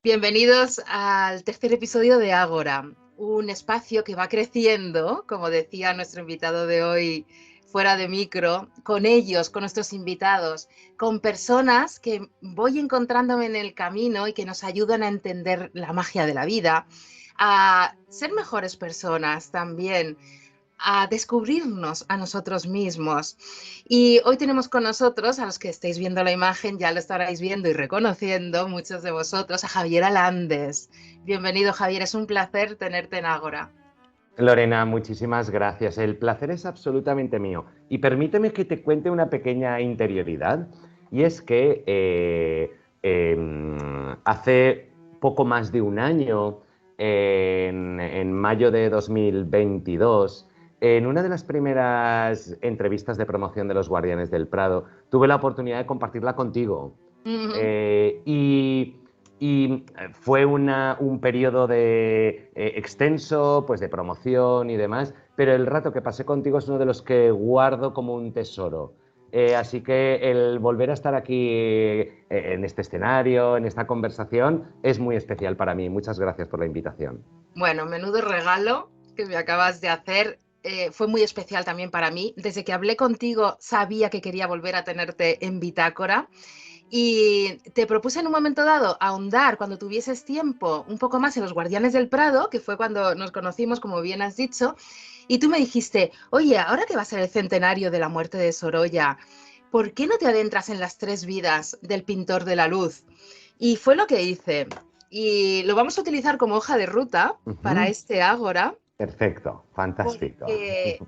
Bienvenidos al tercer episodio de Ágora, un espacio que va creciendo, como decía nuestro invitado de hoy fuera de micro, con ellos, con nuestros invitados, con personas que voy encontrándome en el camino y que nos ayudan a entender la magia de la vida, a ser mejores personas también, a descubrirnos a nosotros mismos. Y hoy tenemos con nosotros, a los que estáis viendo la imagen, ya lo estaréis viendo y reconociendo, muchos de vosotros, a Javier Alandes. Bienvenido, Javier, es un placer tenerte en Ágora. Lorena, muchísimas gracias. El placer es absolutamente mío. Y permíteme que te cuente una pequeña interioridad. Y es que hace poco más de un año, en mayo de 2022, en una de las primeras entrevistas de promoción de Los Guardianes del Prado, tuve la oportunidad de compartirla contigo. Y fue un periodo extenso, pues de promoción y demás, pero el rato que pasé contigo es uno de los que guardo como un tesoro. Así que el volver a estar aquí en este escenario, en esta conversación, es muy especial para mí. Muchas gracias por la invitación. Bueno, menudo regalo que me acabas de hacer. Fue muy especial también para mí. Desde que hablé contigo sabía que quería volver a tenerte en Bitácora. Y te propuse en un momento dado ahondar, cuando tuvieses tiempo, un poco más en Los Guardianes del Prado, que fue cuando nos conocimos, como bien has dicho, y tú me dijiste, oye, ahora que va a ser el centenario de la muerte de Sorolla, ¿por qué no te adentras en las tres vidas del pintor de la luz? Y fue lo que hice. Y lo vamos a utilizar como hoja de ruta para Ujú. este Ágora, Perfecto, fantástico. porque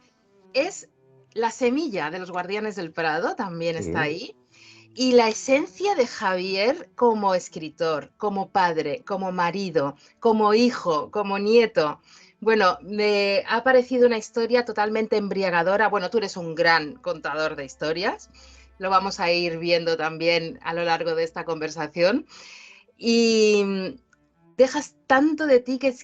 es la semilla de Los Guardianes del Prado, también está Sí. ahí, y la esencia de Javier como escritor, como padre, como marido, como hijo, como nieto. Bueno, me ha parecido una historia totalmente embriagadora. Bueno, tú eres un gran contador de historias. Lo vamos a ir viendo también a lo largo de esta conversación. Y dejas tanto de ti que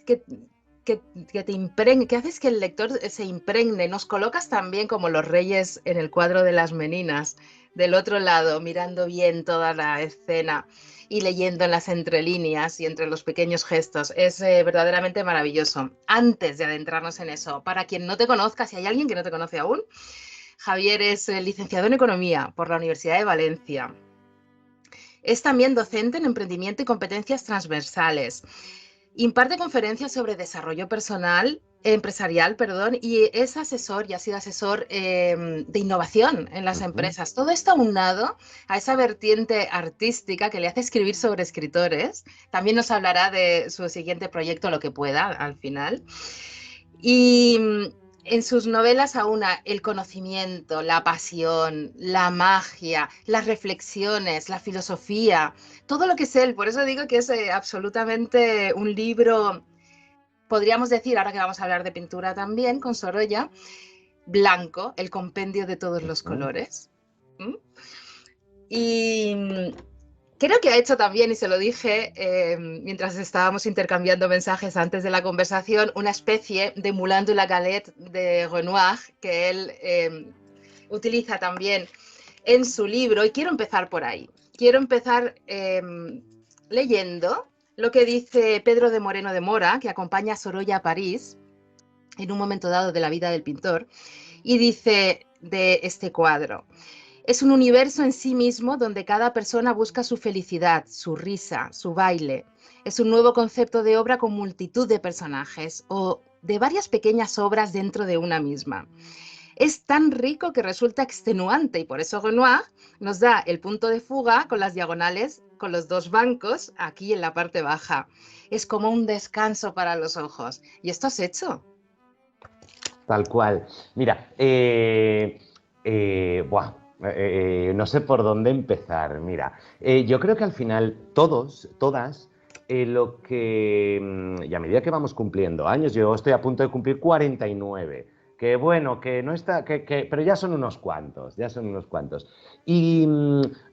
te impregne, que haces que el lector se impregne. Nos colocas también como los reyes en el cuadro de las Meninas, del otro lado, mirando bien toda la escena y leyendo en las entrelíneas y entre los pequeños gestos. Es verdaderamente maravilloso. Antes de adentrarnos en eso, para quien no te conozca, si hay alguien que no te conoce aún, Javier es licenciado en Economía por la Universidad de Valencia. Es también docente en emprendimiento y competencias transversales. Imparte conferencias sobre desarrollo personal, empresarial, perdón, y es asesor y ha sido asesor de innovación en las Ujú. empresas. Todo esto aunado a esa vertiente artística que le hace escribir sobre escritores. También nos hablará de su siguiente proyecto, lo que pueda, al final. Y en sus novelas aúna el conocimiento, la pasión, la magia, las reflexiones, la filosofía, todo lo que es él. Por eso digo que es absolutamente un libro, podríamos decir, ahora que vamos a hablar de pintura también, con Sorolla, blanco, el compendio de todos los Ujú. colores. ¿Mm? Y creo que ha hecho también, y se lo dije mientras estábamos intercambiando mensajes antes de la conversación, una especie de Moulin de la Galette de Renoir que él utiliza también en su libro. Y quiero empezar por ahí. Quiero empezar leyendo lo que dice Pedro de Moreno de Mora, que acompaña a Sorolla a París en un momento dado de la vida del pintor, y dice de este cuadro: es un universo en sí mismo donde cada persona busca su felicidad, su risa, su baile. Es un nuevo concepto de obra con multitud de personajes o de varias pequeñas obras dentro de una misma. Es tan rico que resulta extenuante y por eso Renoir nos da el punto de fuga con las diagonales, con los dos bancos aquí en la parte baja. Es como un descanso para los ojos. ¿Y esto has hecho? Tal cual. Mira, buah, no sé por dónde empezar. Mira, yo creo que al final todos, todas, y a medida que vamos cumpliendo años, yo estoy a punto de cumplir 49, que bueno, que no está, pero ya son unos cuantos, ya son unos cuantos. Y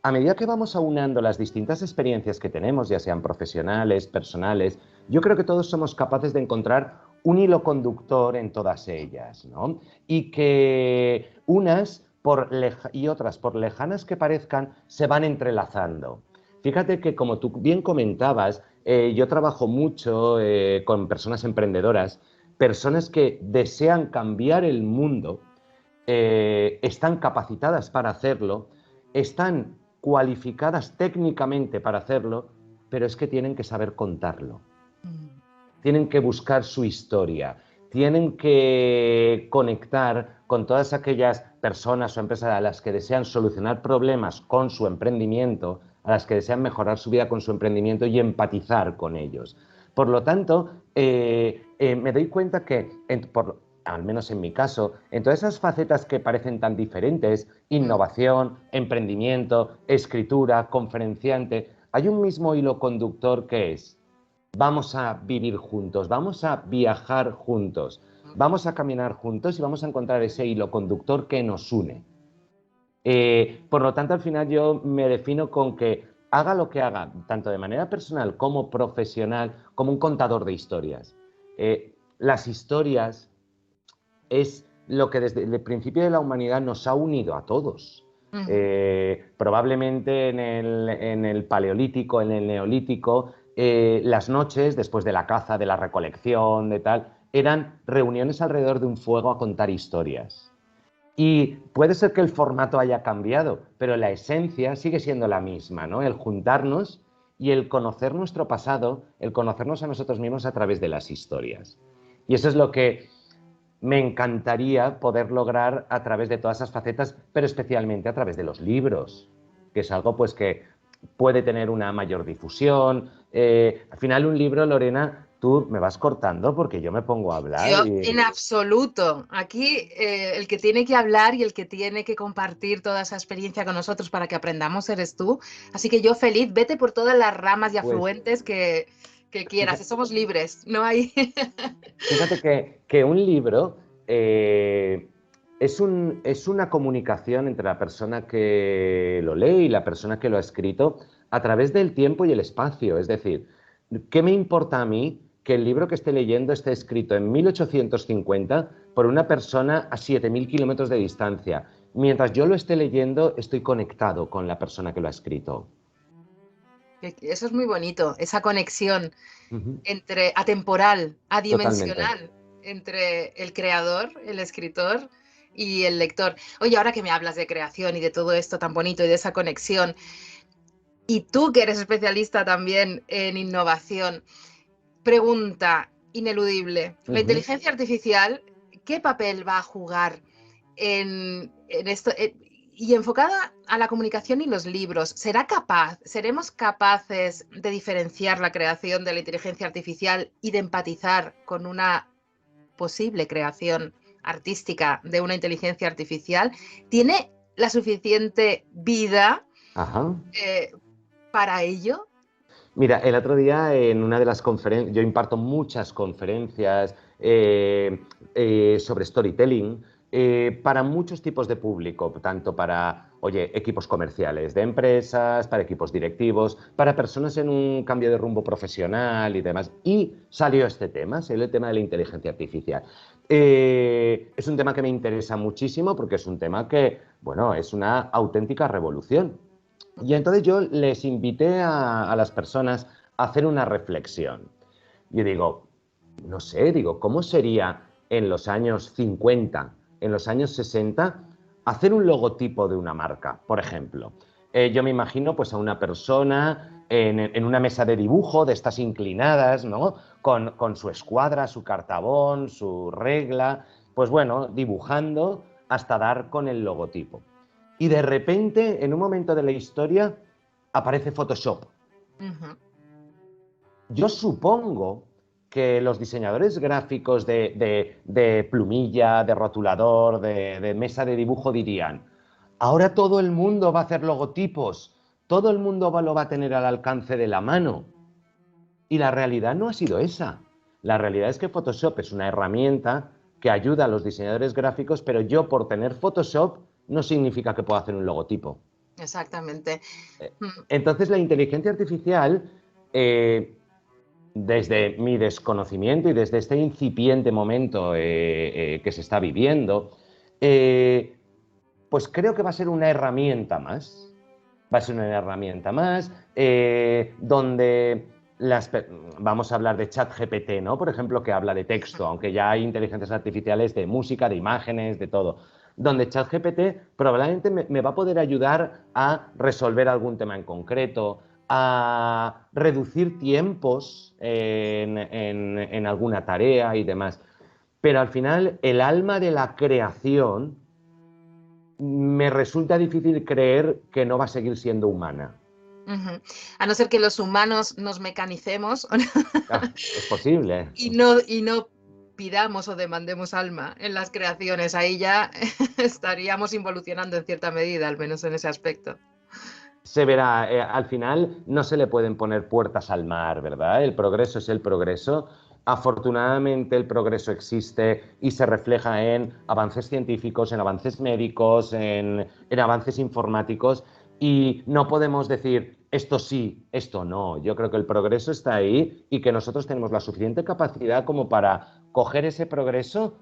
a medida que vamos aunando las distintas experiencias que tenemos, ya sean profesionales, personales, yo creo que todos somos capaces de encontrar un hilo conductor en todas ellas, ¿no? Y que unas y otras, por lejanas que parezcan, se van entrelazando. Fíjate que, como tú bien comentabas, yo trabajo mucho con personas emprendedoras, personas que desean cambiar el mundo, están capacitadas para hacerlo, están cualificadas técnicamente para hacerlo, pero es que tienen que saber contarlo. Tienen que buscar su historia, tienen que conectar con todas aquellas personas o empresas a las que desean solucionar problemas con su emprendimiento, a las que desean mejorar su vida con su emprendimiento y empatizar con ellos. Por lo tanto, me doy cuenta que, al menos en mi caso, en todas esas facetas que parecen tan diferentes, innovación, emprendimiento, escritura, conferenciante, hay un mismo hilo conductor que es: vamos a vivir juntos, vamos a viajar juntos, vamos a caminar juntos y vamos a encontrar ese hilo conductor que nos une. Por lo tanto, al final yo me defino con que haga lo que haga, tanto de manera personal como profesional, como un contador de historias. Las historias es lo que desde el principio de la humanidad nos ha unido a todos. Probablemente en el Paleolítico, en el Neolítico, las noches, después de la caza, de la recolección, de tal, eran reuniones alrededor de un fuego a contar historias. Y puede ser que el formato haya cambiado, pero la esencia sigue siendo la misma, ¿no? El juntarnos y el conocer nuestro pasado, el conocernos a nosotros mismos a través de las historias. Y eso es lo que me encantaría poder lograr a través de todas esas facetas, pero especialmente a través de los libros, que es algo pues que puede tener una mayor difusión. Al final un libro, Lorena, tú me vas cortando porque yo me pongo a hablar Yo, y... en absoluto. Aquí el que tiene que hablar y el que tiene que compartir toda esa experiencia con nosotros para que aprendamos eres tú. Así que yo feliz, vete por todas las ramas y Pues afluentes que quieras. fíjate, Somos libres, no hay... fíjate que un libro es una comunicación entre la persona que lo lee y la persona que lo ha escrito a través del tiempo y el espacio. Es decir, ¿qué me importa a mí que el libro que esté leyendo esté escrito en 1850 por una persona a 7.000 kilómetros de distancia? Mientras yo lo esté leyendo, estoy conectado con la persona que lo ha escrito. Eso es muy bonito, esa conexión Ujú. entre atemporal, Totalmente. adimensional, entre el creador, el escritor y el lector. Oye, ahora que me hablas de creación y de todo esto tan bonito y de esa conexión, y tú que eres especialista también en innovación, pregunta ineludible. La Ujú. inteligencia artificial, ¿qué papel va a jugar en esto? Y enfocada a la comunicación y los libros, seremos capaces de diferenciar la creación de la inteligencia artificial y de empatizar con una posible creación artística de una inteligencia artificial? ¿Tiene la suficiente vida Ajá. eh, para ello? Mira, el otro día en una de las conferencias, yo imparto muchas conferencias sobre storytelling para muchos tipos de público, tanto para, oye, equipos comerciales de empresas, para equipos directivos, para personas en un cambio de rumbo profesional y demás. Y salió el tema de la inteligencia artificial. Es un tema que me interesa muchísimo porque es un tema que, bueno, es una auténtica revolución. Y entonces yo les invité a las personas a hacer una reflexión. Yo digo, no sé, digo, ¿cómo sería en los años 50, en los años 60, hacer un logotipo de una marca, por ejemplo? Yo me imagino pues a una persona en una mesa de dibujo de estas inclinadas, ¿no? Con su escuadra, su cartabón, su regla, pues bueno, dibujando hasta dar con el logotipo. Y de repente, en un momento de la historia, aparece Photoshop. Ujú. Yo supongo que los diseñadores gráficos de plumilla, de rotulador, de mesa de dibujo dirían, ahora todo el mundo va a hacer logotipos, todo el mundo lo va a tener al alcance de la mano. Y la realidad no ha sido esa. La realidad es que Photoshop es una herramienta que ayuda a los diseñadores gráficos, pero yo por tener Photoshop no significa que pueda hacer un logotipo. Exactamente. Entonces la inteligencia artificial, desde mi desconocimiento y desde este incipiente momento que se está viviendo, eh, pues creo que va a ser una herramienta más. Va a ser una herramienta más donde vamos a hablar de ChatGPT, ¿no? Por ejemplo, que habla de texto, aunque ya hay inteligencias artificiales de música, de imágenes, de todo. Donde ChatGPT probablemente me va a poder ayudar a resolver algún tema en concreto, a reducir tiempos en alguna tarea y demás. Pero al final, el alma de la creación me resulta difícil creer que no va a seguir siendo humana. A no ser que los humanos nos mecanicemos Es posible. y no pidamos o demandemos alma en las creaciones. Ahí ya estaríamos involucionando en cierta medida, al menos en ese aspecto. Se verá, al final no se le pueden poner puertas al mar, ¿verdad? El progreso es el progreso. Afortunadamente el progreso existe y se refleja en avances científicos, en avances médicos, en avances informáticos y no podemos decir esto sí, esto no. Yo creo que el progreso está ahí y que nosotros tenemos la suficiente capacidad como para coger ese progreso,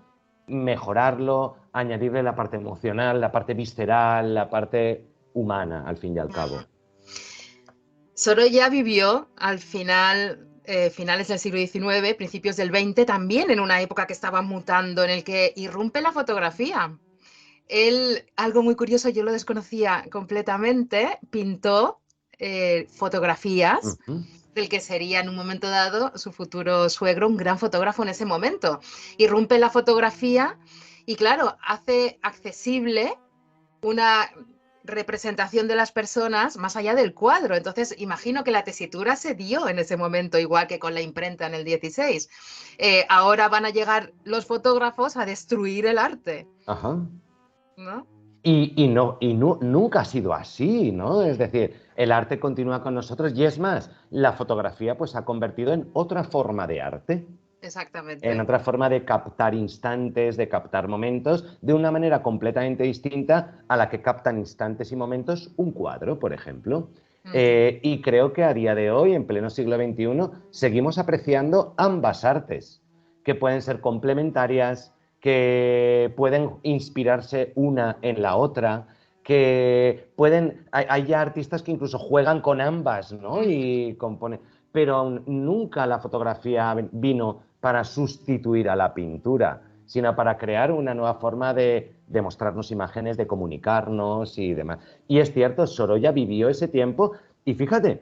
mejorarlo, añadirle la parte emocional, la parte visceral, la parte humana, al fin y al cabo. Sorolla vivió al final, finales del siglo XIX, principios del XX, también en una época que estaba mutando, en el que irrumpe la fotografía. Él, algo muy curioso, yo lo desconocía completamente, pintó fotografías del que sería en un momento dado su futuro suegro, un gran fotógrafo en ese momento. Irrumpe la fotografía y, claro, hace accesible una representación de las personas más allá del cuadro. Entonces, imagino que la tesitura se dio en ese momento, igual que con la imprenta en el 16. Ahora van a llegar los fotógrafos a destruir el arte. Ajá. ¿No? Nunca ha sido así, ¿no? Es decir, el arte continúa con nosotros y es más, la fotografía pues se ha convertido en otra forma de arte, en Exactamente. otra forma de captar instantes, de captar momentos, de una manera completamente distinta a la que captan instantes y momentos un cuadro, por ejemplo. Y creo que a día de hoy, en pleno siglo XXI, seguimos apreciando ambas artes, que pueden ser complementarias, que pueden inspirarse una en la otra, que pueden... Hay ya artistas que incluso juegan con ambas, ¿no? Y componen... Pero nunca la fotografía vino para sustituir a la pintura, sino para crear una nueva forma de mostrarnos imágenes, de comunicarnos y demás. Y es cierto, Sorolla vivió ese tiempo y fíjate,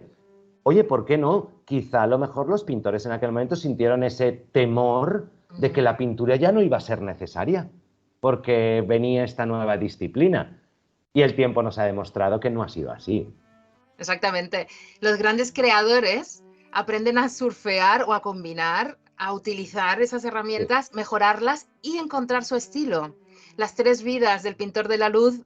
oye, ¿por qué no? Quizá a lo mejor los pintores en aquel momento sintieron ese temor de que la pintura ya no iba a ser necesaria, porque venía esta nueva disciplina. Y el tiempo nos ha demostrado que no ha sido así. Exactamente. Los grandes creadores aprenden a surfear o a combinar, a utilizar esas Sí. herramientas, mejorarlas y encontrar su estilo. Las tres vidas del pintor de la luz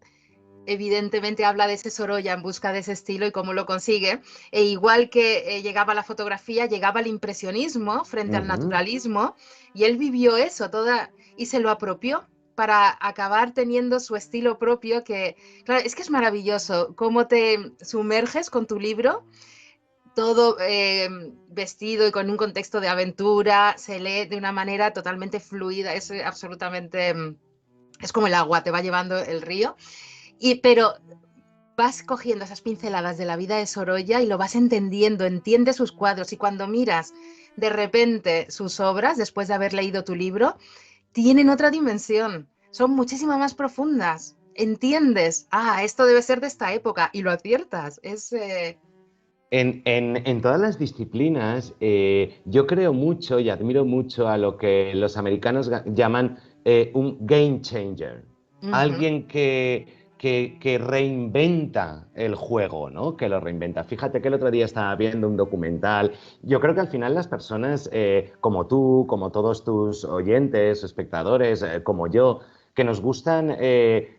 evidentemente habla de ese Sorolla en busca de ese estilo y cómo lo consigue. E igual que llegaba la fotografía, llegaba el impresionismo frente al naturalismo y él vivió eso toda y se lo apropió para acabar teniendo su estilo propio que, claro, es que es maravilloso cómo te sumerges con tu libro, todo vestido y con un contexto de aventura, se lee de una manera totalmente fluida, es absolutamente, es como el agua, te va llevando el río. Pero vas cogiendo esas pinceladas de la vida de Sorolla y lo vas entendiendo, entiendes sus cuadros y cuando miras de repente sus obras, después de haber leído tu libro, tienen otra dimensión, son muchísimo más profundas. Entiendes, esto debe ser de esta época y lo aciertas. En todas las disciplinas, yo creo mucho y admiro mucho a lo que los americanos llaman un game changer. Alguien que reinventa el juego, ¿no? Que lo reinventa. Fíjate que el otro día estaba viendo un documental. Yo creo que al final las personas como tú, como todos tus oyentes, espectadores, como yo, que nos gustan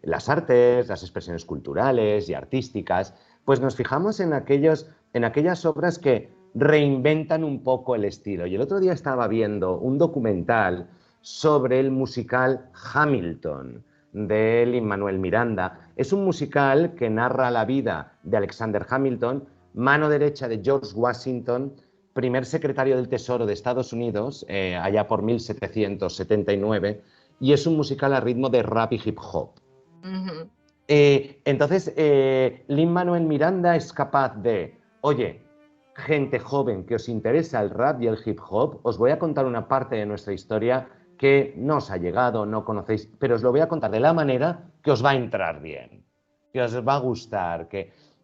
las artes, las expresiones culturales y artísticas, pues nos fijamos en aquellas obras que reinventan un poco el estilo. Y el otro día estaba viendo un documental sobre el musical Hamilton de Lin-Manuel Miranda. Es un musical que narra la vida de Alexander Hamilton, mano derecha de George Washington, primer secretario del Tesoro de Estados Unidos, allá por 1779, y es un musical a ritmo de rap y hip hop. Entonces, Lin-Manuel Miranda es capaz de, oye, gente joven que os interesa el rap y el hip hop, os voy a contar una parte de nuestra historia que no os ha llegado, no conocéis, pero os lo voy a contar de la manera que os va a entrar bien, que os va a gustar.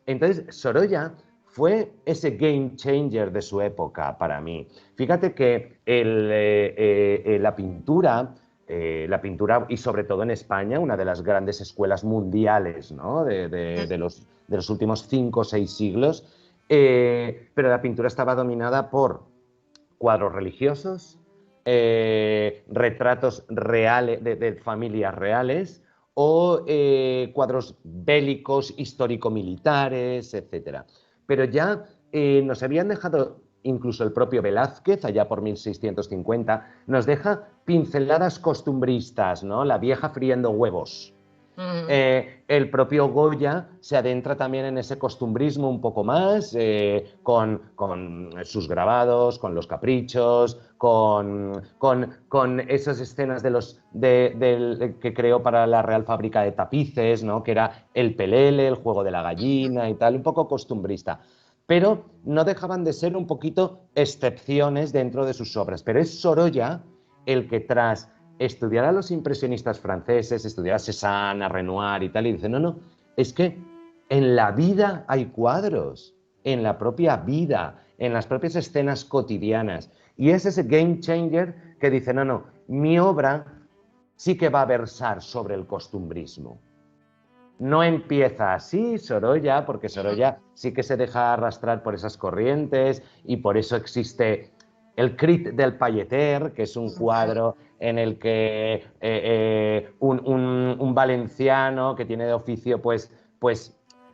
Entonces, Sorolla fue ese game changer de su época para mí. Fíjate que la pintura, y sobre todo en España, una de las grandes escuelas mundiales, ¿no? de los últimos 5 o 6 siglos, pero la pintura estaba dominada por cuadros religiosos, retratos reales de familias reales o cuadros bélicos, histórico-militares, etc. Pero ya nos habían dejado, incluso el propio Velázquez, allá por 1650, nos deja pinceladas costumbristas, ¿no? La vieja friendo huevos. El propio Goya se adentra también en ese costumbrismo un poco más, con sus grabados, con los caprichos, con esas escenas que creó para la Real Fábrica de Tapices, ¿no? Que era el pelele, el juego de la gallina y tal, un poco costumbrista. Pero no dejaban de ser un poquito excepciones dentro de sus obras. Pero es Sorolla el que tras estudiar a los impresionistas franceses, estudiar a Cézanne, a Renoir y tal, y dice, no, es que en la vida hay cuadros, en la propia vida, en las propias escenas cotidianas. Y es ese game changer que dice, no, mi obra sí que va a versar sobre el costumbrismo. No empieza así Sorolla, porque Sorolla sí que se deja arrastrar por esas corrientes y por eso existe el Crit del Pailleter, que es un cuadro en el que un valenciano que tiene de oficio pues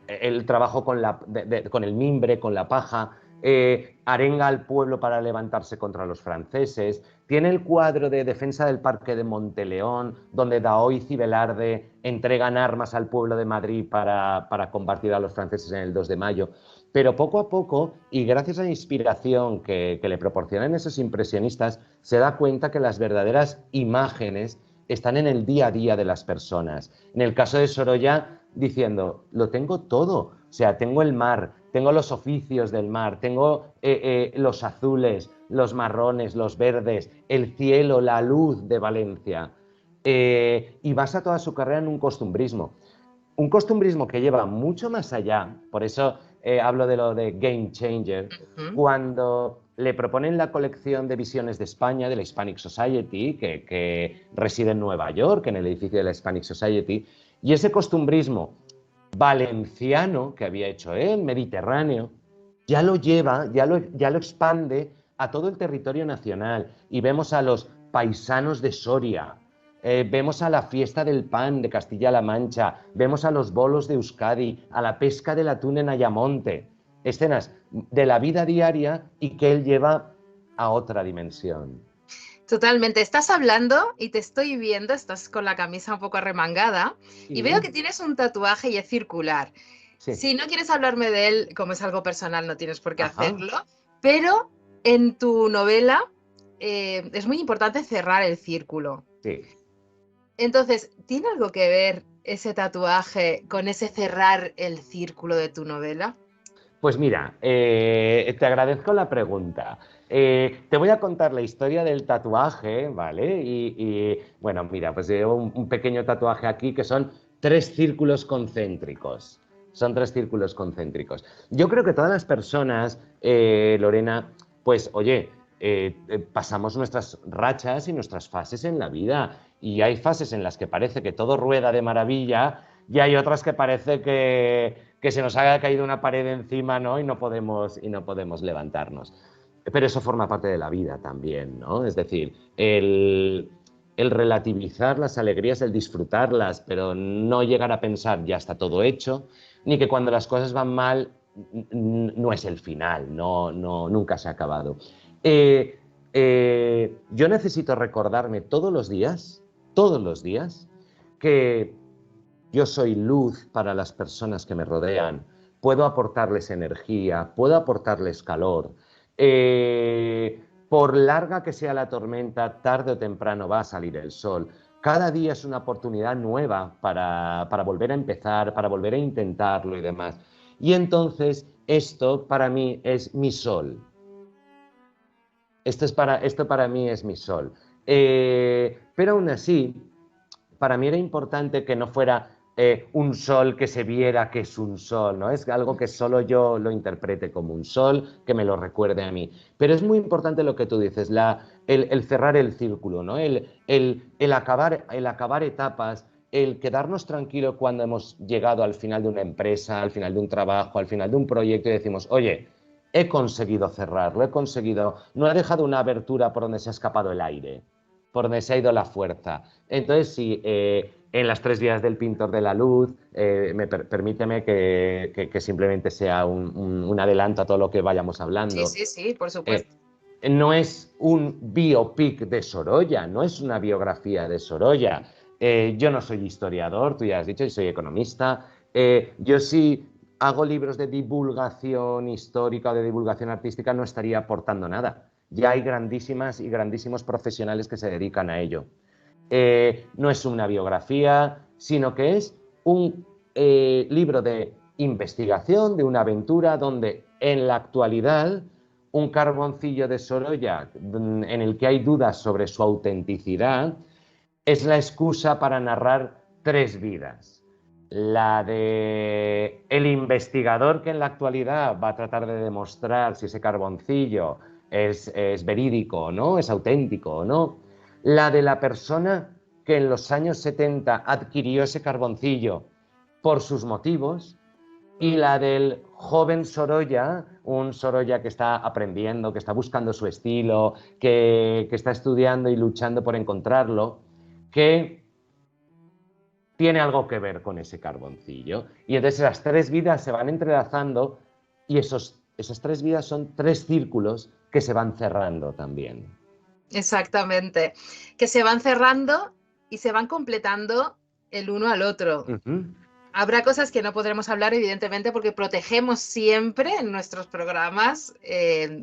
el trabajo con el mimbre, con la paja, arenga al pueblo para levantarse contra los franceses. Tiene el cuadro de defensa del Parque de Monteleón, donde Daoiz y Velarde entregan armas al pueblo de Madrid para combatir a los franceses en el 2 de mayo. Pero poco a poco, y gracias a la inspiración que le proporcionan esos impresionistas, se da cuenta que las verdaderas imágenes están en el día a día de las personas. En el caso de Sorolla, diciendo, lo tengo todo, o sea, tengo el mar, tengo los oficios del mar, tengo los azules, los marrones, los verdes, el cielo, la luz de Valencia, y basa toda su carrera en un costumbrismo que lleva mucho más allá, por eso hablo de lo de game changer, cuando le proponen la colección de visiones de España, de la Hispanic Society, que reside en Nueva York, en el edificio de la Hispanic Society, y ese costumbrismo valenciano que había hecho él, mediterráneo, ya lo lleva, ya lo expande a todo el territorio nacional, y vemos a los paisanos de Soria, vemos a la fiesta del pan de Castilla-La Mancha, vemos a los bolos de Euskadi, a la pesca del atún en Ayamonte, escenas de la vida diaria y que él lleva a otra dimensión. Totalmente, estás hablando y te estoy viendo, estás con la camisa un poco arremangada y veo que tienes un tatuaje y es circular. Sí. Si no quieres hablarme de él, como es algo personal, no tienes por qué hacerlo, pero en tu novela es muy importante cerrar el círculo. Sí. Entonces, ¿tiene algo que ver ese tatuaje con ese cerrar el círculo de tu novela? Pues mira, te agradezco la pregunta. Te voy a contar la historia del tatuaje, ¿vale? Bueno, mira, pues llevo un pequeño tatuaje aquí que son 3 círculos concéntricos. Son 3 círculos concéntricos. Yo creo que todas las personas, Lorena, pues oye, pasamos nuestras rachas y nuestras fases en la vida. Y hay fases en las que parece que todo rueda de maravilla y hay otras que parece que se nos haya caído una pared encima, ¿no? Y no podemos levantarnos. Pero eso forma parte de la vida también, ¿no? Es decir, el relativizar las alegrías, el disfrutarlas, pero no llegar a pensar ya está todo hecho, ni que cuando las cosas van mal no es el final, nunca se ha acabado. Yo necesito recordarme todos los días, que yo soy luz para las personas que me rodean, puedo aportarles energía, puedo aportarles calor. Por larga que sea la tormenta, tarde o temprano va a salir el sol. Cada día es una oportunidad nueva para volver a empezar, para volver a intentarlo y demás. Y entonces esto para mí es mi sol. Esto para mí es mi sol. Pero aún así, para mí era importante que no fuera un sol que se viera que es un sol, ¿no? Es algo que solo yo lo interprete como un sol, que me lo recuerde a mí. Pero es muy importante lo que tú dices, el cerrar el círculo, ¿no? El acabar etapas, el quedarnos tranquilos cuando hemos llegado al final de una empresa, al final de un trabajo, al final de un proyecto y decimos, oye, he conseguido cerrarlo, he conseguido, no he dejado una abertura por donde se ha escapado el aire, por donde se ha ido la fuerza. Entonces, sí, en las 3 vías del pintor de la luz, permíteme que simplemente sea un adelanto a todo lo que vayamos Sí, hablando. sí, sí, por Eh, supuesto. no es un biopic de Sorolla, no es una biografía de Sorolla. Yo no soy historiador, tú ya has dicho, yo soy economista. Yo sí hago libros de divulgación histórica o de divulgación artística, no estaría aportando nada. Ya hay grandísimas y grandísimos profesionales que se dedican a ello. No es una biografía, sino que es un libro de investigación, de una aventura, donde en la actualidad un carboncillo de Sorolla en el que hay dudas sobre su autenticidad es la excusa para narrar 3 vidas. La de el investigador que en la actualidad va a tratar de demostrar si ese carboncillo es verídico o no, es auténtico o no. La de la persona que en los años 70 adquirió ese carboncillo por sus motivos, y la del joven Sorolla, un Sorolla que está aprendiendo, que está buscando su estilo, que está estudiando y luchando por encontrarlo, que tiene algo que ver con ese carboncillo. Y entonces las 3 vidas se van entrelazando y esas 3 vidas son 3 círculos que se van cerrando también. Exactamente. Que se van cerrando y se van completando el uno al otro. Habrá cosas que no podremos hablar, evidentemente, porque protegemos siempre en nuestros programas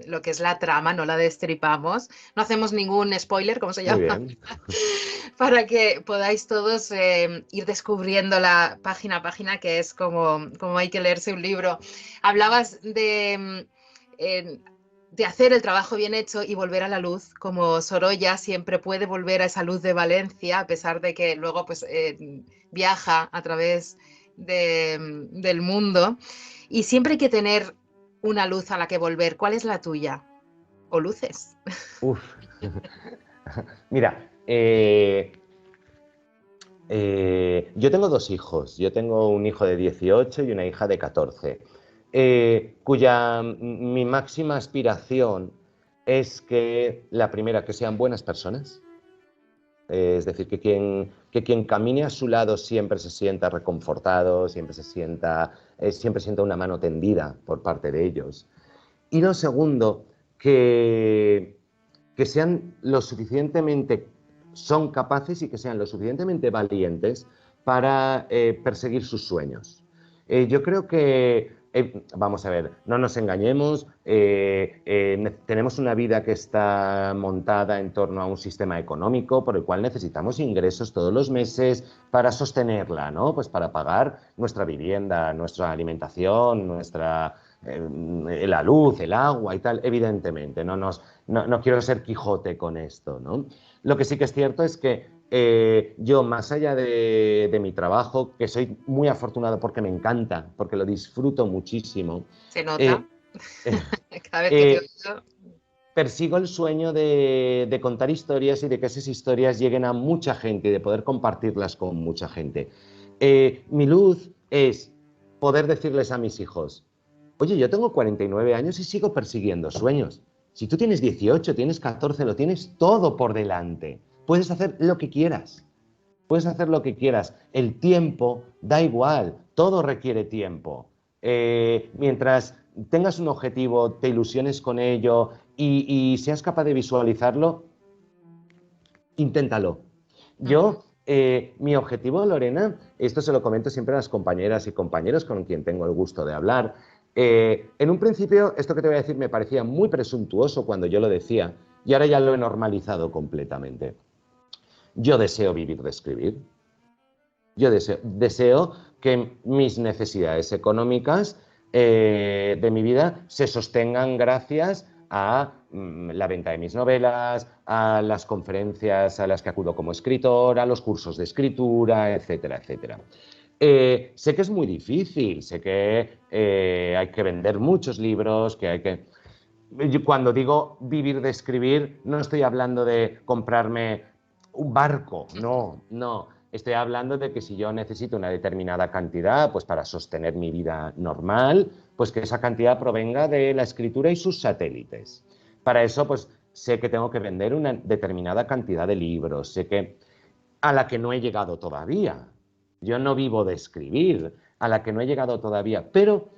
lo que es la trama, no la destripamos. No hacemos ningún spoiler, como se Muy llama, bien. para que podáis todos ir descubriendo la página a página, que es como hay que leerse un libro. Hablabas de hacer el trabajo bien hecho y volver a la luz, como Sorolla siempre puede volver a esa luz de Valencia, a pesar de que luego pues, viaja a través del mundo. Y siempre hay que tener una luz a la que volver. ¿Cuál es la tuya? ¿O luces? Uf. Mira, yo tengo 2 hijos. Yo tengo un hijo de 18 y una hija de 14, cuya mi máxima aspiración es que la primera, que sean buenas personas, es decir, que quien camine a su lado siempre se sienta reconfortado, siempre sienta una mano tendida por parte de ellos. Y lo segundo, que sean lo suficientemente, son capaces y que sean lo suficientemente valientes para perseguir sus sueños. Yo creo que, vamos a ver, no nos engañemos, tenemos una vida que está montada en torno a un sistema económico por el cual necesitamos ingresos todos los meses para sostenerla, ¿no? Pues para pagar nuestra vivienda, nuestra alimentación, la luz, el agua y tal, evidentemente, no quiero ser Quijote con esto, ¿no? Lo que sí que es cierto es que yo, más allá de mi trabajo, que soy muy afortunado porque me encanta, porque lo disfruto muchísimo, Se nota eh, eh, cada vez que te eh, oigo. persigo el sueño de contar historias y de que esas historias lleguen a mucha gente y de poder compartirlas con mucha gente. Mi luz es poder decirles a mis hijos, oye, yo tengo 49 años y sigo persiguiendo sueños. Si tú tienes 18, tienes 14, lo tienes todo por delante. Puedes hacer lo que quieras. Puedes hacer lo que quieras. El tiempo da igual. Todo requiere tiempo. Mientras tengas un objetivo, te ilusiones con ello y seas capaz de visualizarlo, inténtalo. Ujú. Mi objetivo, Lorena, esto se lo comento siempre a las compañeras y compañeros con quien tengo el gusto de hablar. En un principio, esto que te voy a decir me parecía muy presuntuoso cuando yo lo decía y ahora ya lo he normalizado completamente. Yo deseo vivir de escribir. Yo deseo que mis necesidades económicas de mi vida se sostengan gracias a la venta de mis novelas, a las conferencias a las que acudo como escritor, a los cursos de escritura, etcétera, etcétera. Sé que es muy difícil, sé que hay que vender muchos libros, que hay que... Cuando digo vivir de escribir, no estoy hablando de comprarme un barco, no, no. Estoy hablando de que si yo necesito una determinada cantidad, pues para sostener mi vida normal, pues que esa cantidad provenga de la escritura y sus satélites. Para eso, pues sé que tengo que vender una determinada cantidad de libros, sé que a la que no he llegado todavía. Yo no vivo de escribir, a la que no he llegado todavía. Pero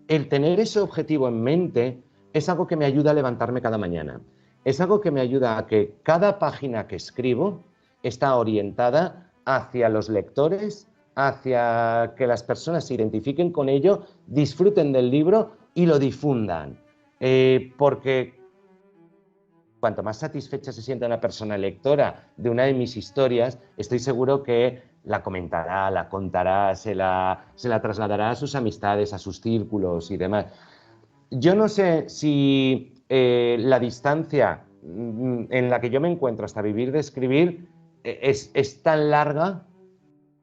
el tener ese objetivo en mente es algo que me ayuda a levantarme cada mañana. Es algo que me ayuda a que cada página que escribo está orientada hacia los lectores, hacia que las personas se identifiquen con ello, disfruten del libro y lo difundan. Porque cuanto más satisfecha se sienta una persona lectora de una de mis historias, estoy seguro que la comentará, la contará, se la trasladará a sus amistades, a sus círculos y demás. Yo no sé si la distancia en la que yo me encuentro hasta vivir de escribir es tan larga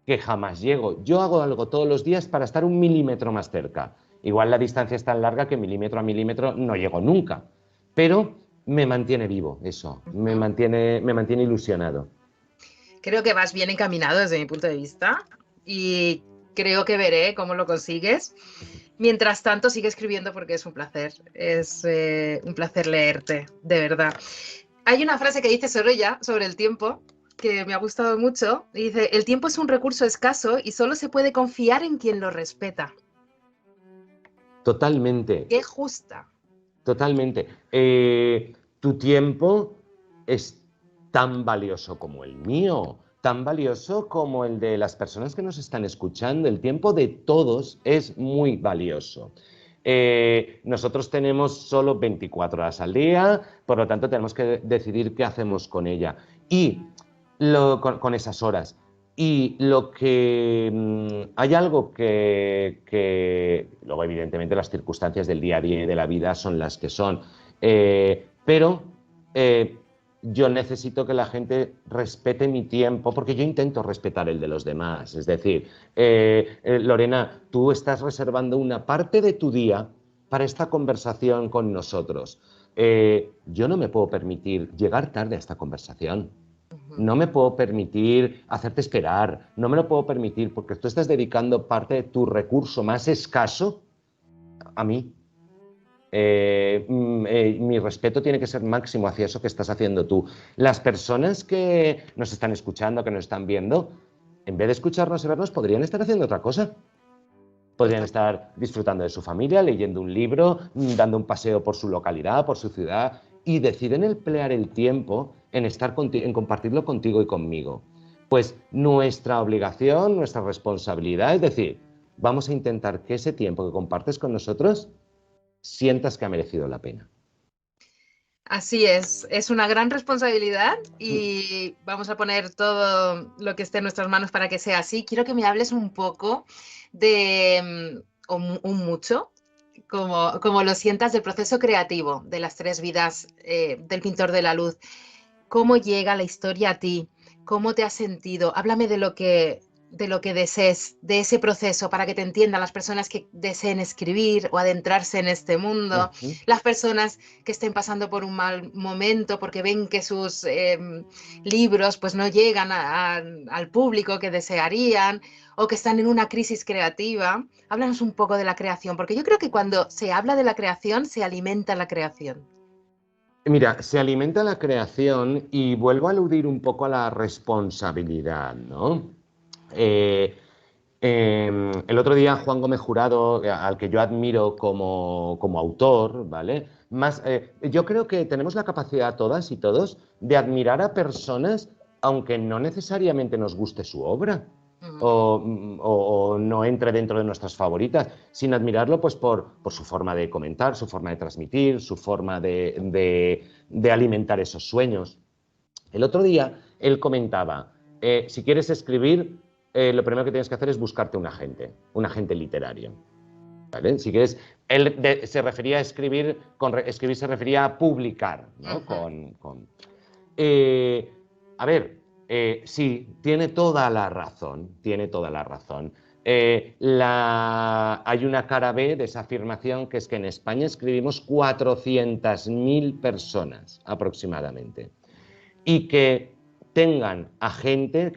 que jamás llego. Yo hago algo todos los días para estar 1 milímetro más cerca. Igual la distancia es tan larga que milímetro a milímetro no llego nunca. Pero me mantiene vivo eso, me mantiene ilusionado. Creo que vas bien encaminado desde mi punto de vista y creo que veré cómo lo consigues. Mientras tanto, sigue escribiendo porque es un placer leerte, de verdad. Hay una frase que dice Sorolla sobre el tiempo que me ha gustado mucho. Y dice, el tiempo es un recurso escaso y solo se puede confiar en quien lo respeta. Totalmente. Qué justa. Totalmente. Tu tiempo es tan valioso como el mío, tan valioso como el de las personas que nos están escuchando. El tiempo de todos es muy valioso. Nosotros tenemos solo 24 horas al día, por lo tanto tenemos que decidir qué hacemos con ella y con esas horas. Y lo que hay algo que luego evidentemente las circunstancias del día a día y de la vida son las que son, pero yo necesito que la gente respete mi tiempo porque yo intento respetar el de los demás. Es decir, Lorena, tú estás reservando una parte de tu día para esta conversación con nosotros. Yo no me puedo permitir llegar tarde a esta conversación. No me puedo permitir hacerte esperar, no me lo puedo permitir porque tú estás dedicando parte de tu recurso más escaso a mí. Mi respeto tiene que ser máximo hacia eso que estás haciendo tú. Las personas que nos están escuchando, que nos están viendo, en vez de escucharnos y vernos, podrían estar haciendo otra cosa. Podrían estar disfrutando de su familia, leyendo un libro, dando un paseo por su localidad, por su ciudad, y deciden emplear el tiempo en compartirlo contigo y conmigo. Pues nuestra obligación, nuestra responsabilidad es decir, vamos a intentar que ese tiempo que compartes con nosotros sientas que ha merecido la pena. Así es una gran responsabilidad y vamos a poner todo lo que esté en nuestras manos para que sea así. Quiero que me hables un poco de, o un mucho, como lo sientas del proceso creativo de las 3 vidas del pintor de la luz. ¿Cómo llega la historia a ti? ¿Cómo te has sentido? Háblame de lo que desees, de ese proceso, para que te entiendan las personas que deseen escribir o adentrarse en este mundo, las personas que estén pasando por un mal momento porque ven que sus libros pues, no llegan al público que desearían o que están en una crisis creativa. Háblanos un poco de la creación, porque yo creo que cuando se habla de la creación, se alimenta la creación. Mira, se alimenta la creación y vuelvo a aludir un poco a la responsabilidad, ¿no? El otro día Juan Gómez Jurado, al que yo admiro como autor, ¿vale? Yo creo que tenemos la capacidad todas y todos de admirar a personas aunque no necesariamente nos guste su obra o no entre dentro de nuestras favoritas, sin admirarlo pues por su forma de comentar, su forma de transmitir, su forma de alimentar esos sueños. El otro día él comentaba, si quieres escribir, lo primero que tienes que hacer es buscarte un agente literario. ¿vale? Si quieres, se refería a escribir, escribir se refería a publicar, ¿no? Eh, a ver, sí, tiene toda la razón, tiene toda la razón. Hay una cara B de esa afirmación, que es que en España escribimos 400.000 personas aproximadamente, y que tengan agente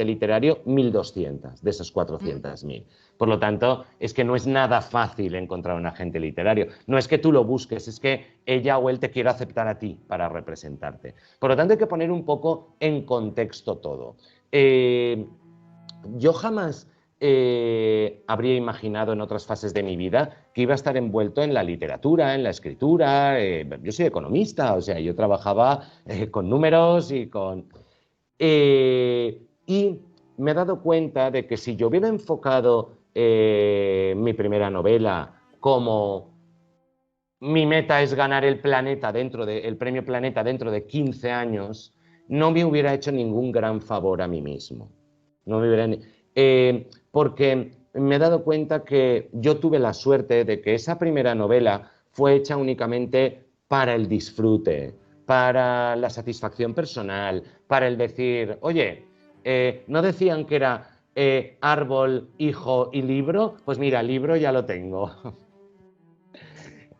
literario 1.200 de esas 400.000. Por lo tanto, es que no es nada fácil encontrar un agente literario. No es que tú lo busques, es que ella o él te quiera aceptar a ti para representarte. Por lo tanto, hay que poner un poco en contexto todo. Yo jamás habría imaginado en otras fases de mi vida que iba a estar envuelto en la literatura, en la escritura. Yo soy economista, o sea, yo trabajaba con números y con... y me he dado cuenta de que si yo hubiera enfocado mi primera novela como mi meta es ganar el planeta el premio Planeta dentro de 15 años, no me hubiera hecho ningún gran favor a mí mismo. No me hubiera... porque me he dado cuenta que yo tuve la suerte de que esa primera novela fue hecha únicamente para el disfrute, para la satisfacción personal, para el decir, oye, no decían que era árbol, hijo y libro, pues mira, libro ya lo tengo.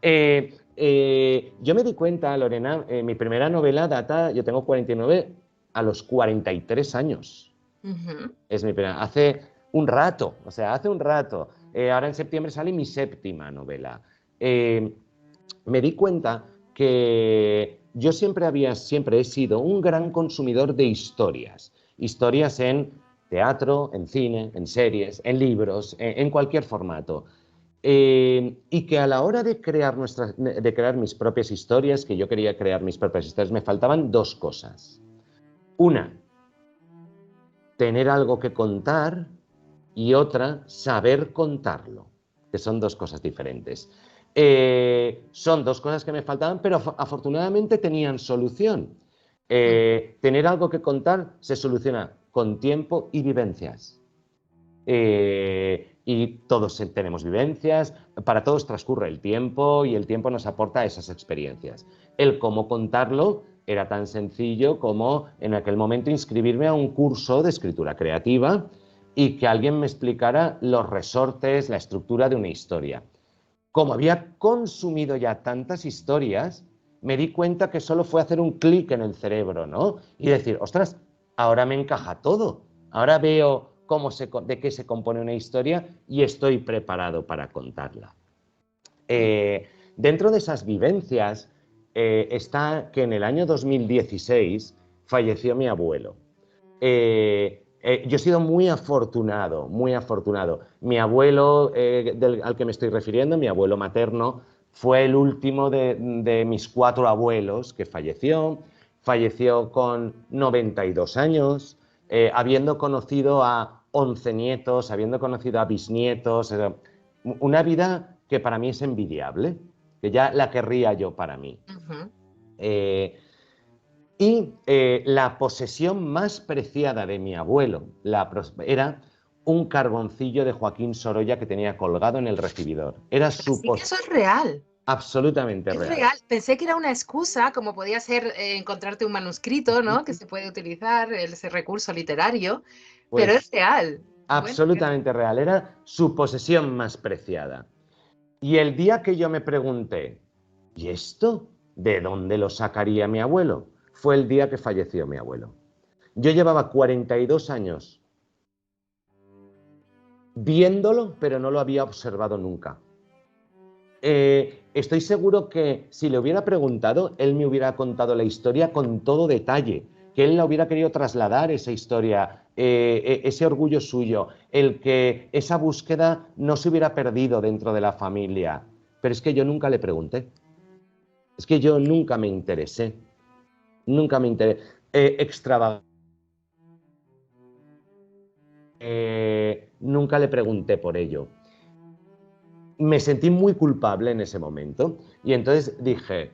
Yo me di cuenta, Lorena, mi primera novela data, yo tengo 49, a los 43 años. Es mi primera, hace un rato, o sea, hace un rato. Ahora en septiembre sale mi séptima novela. Me di cuenta que yo siempre he sido un gran consumidor de historias. Historias en teatro, en cine, en series, en libros, en cualquier formato. Y que a la hora de crear mis propias historias, que yo quería crear mis propias historias, me faltaban dos cosas. Una, tener algo que contar, y otra, saber contarlo, que son dos cosas diferentes. Son dos cosas que me faltaban, pero afortunadamente tenían solución. Tener algo que contar se soluciona con tiempo y vivencias. Y todos tenemos vivencias, para todos transcurre el tiempo y el tiempo nos aporta esas experiencias. El cómo contarlo era tan sencillo como en aquel momento inscribirme a un curso de escritura creativa y que alguien me explicara los resortes, la estructura de una historia. Como había consumido ya tantas historias, me di cuenta que solo fue hacer un clic en el cerebro, ¿no? Y decir, ostras, ahora me encaja todo, ahora veo de qué se compone una historia y estoy preparado para contarla. Dentro de esas vivencias está que en el año 2016 falleció mi abuelo. Yo he sido muy afortunado, muy afortunado. Mi abuelo, al que me estoy refiriendo, mi abuelo materno, fue el último de mis 4 abuelos que falleció. Falleció con 92 años, habiendo conocido a 11 nietos, habiendo conocido a bisnietos. Una vida que para mí es envidiable, que ya la querría yo para mí. La posesión más preciada de mi abuelo era un carboncillo de Joaquín Sorolla que tenía colgado en el recibidor. Era su Sí, que eso es real. Absolutamente Es real. real. Pensé que era una excusa, como podía ser encontrarte un manuscrito, ¿no? Que se puede utilizar, ese recurso literario, pero es Pues real. absolutamente real. Era su posesión más preciada. Y el día que yo me pregunté, ¿y esto de dónde lo sacaría mi abuelo? Fue el día que falleció mi abuelo. Yo llevaba 42 años viéndolo, pero no lo había observado nunca. Estoy seguro que si le hubiera preguntado, él me hubiera contado la historia con todo detalle, que él la hubiera querido trasladar esa historia, ese orgullo suyo, el que esa búsqueda no se hubiera perdido dentro de la familia. Pero es que yo nunca le pregunté. Es que yo nunca me interesé. Nunca me interesé. Extravagante. Nunca le pregunté por ello. Me sentí muy culpable en ese momento y entonces dije,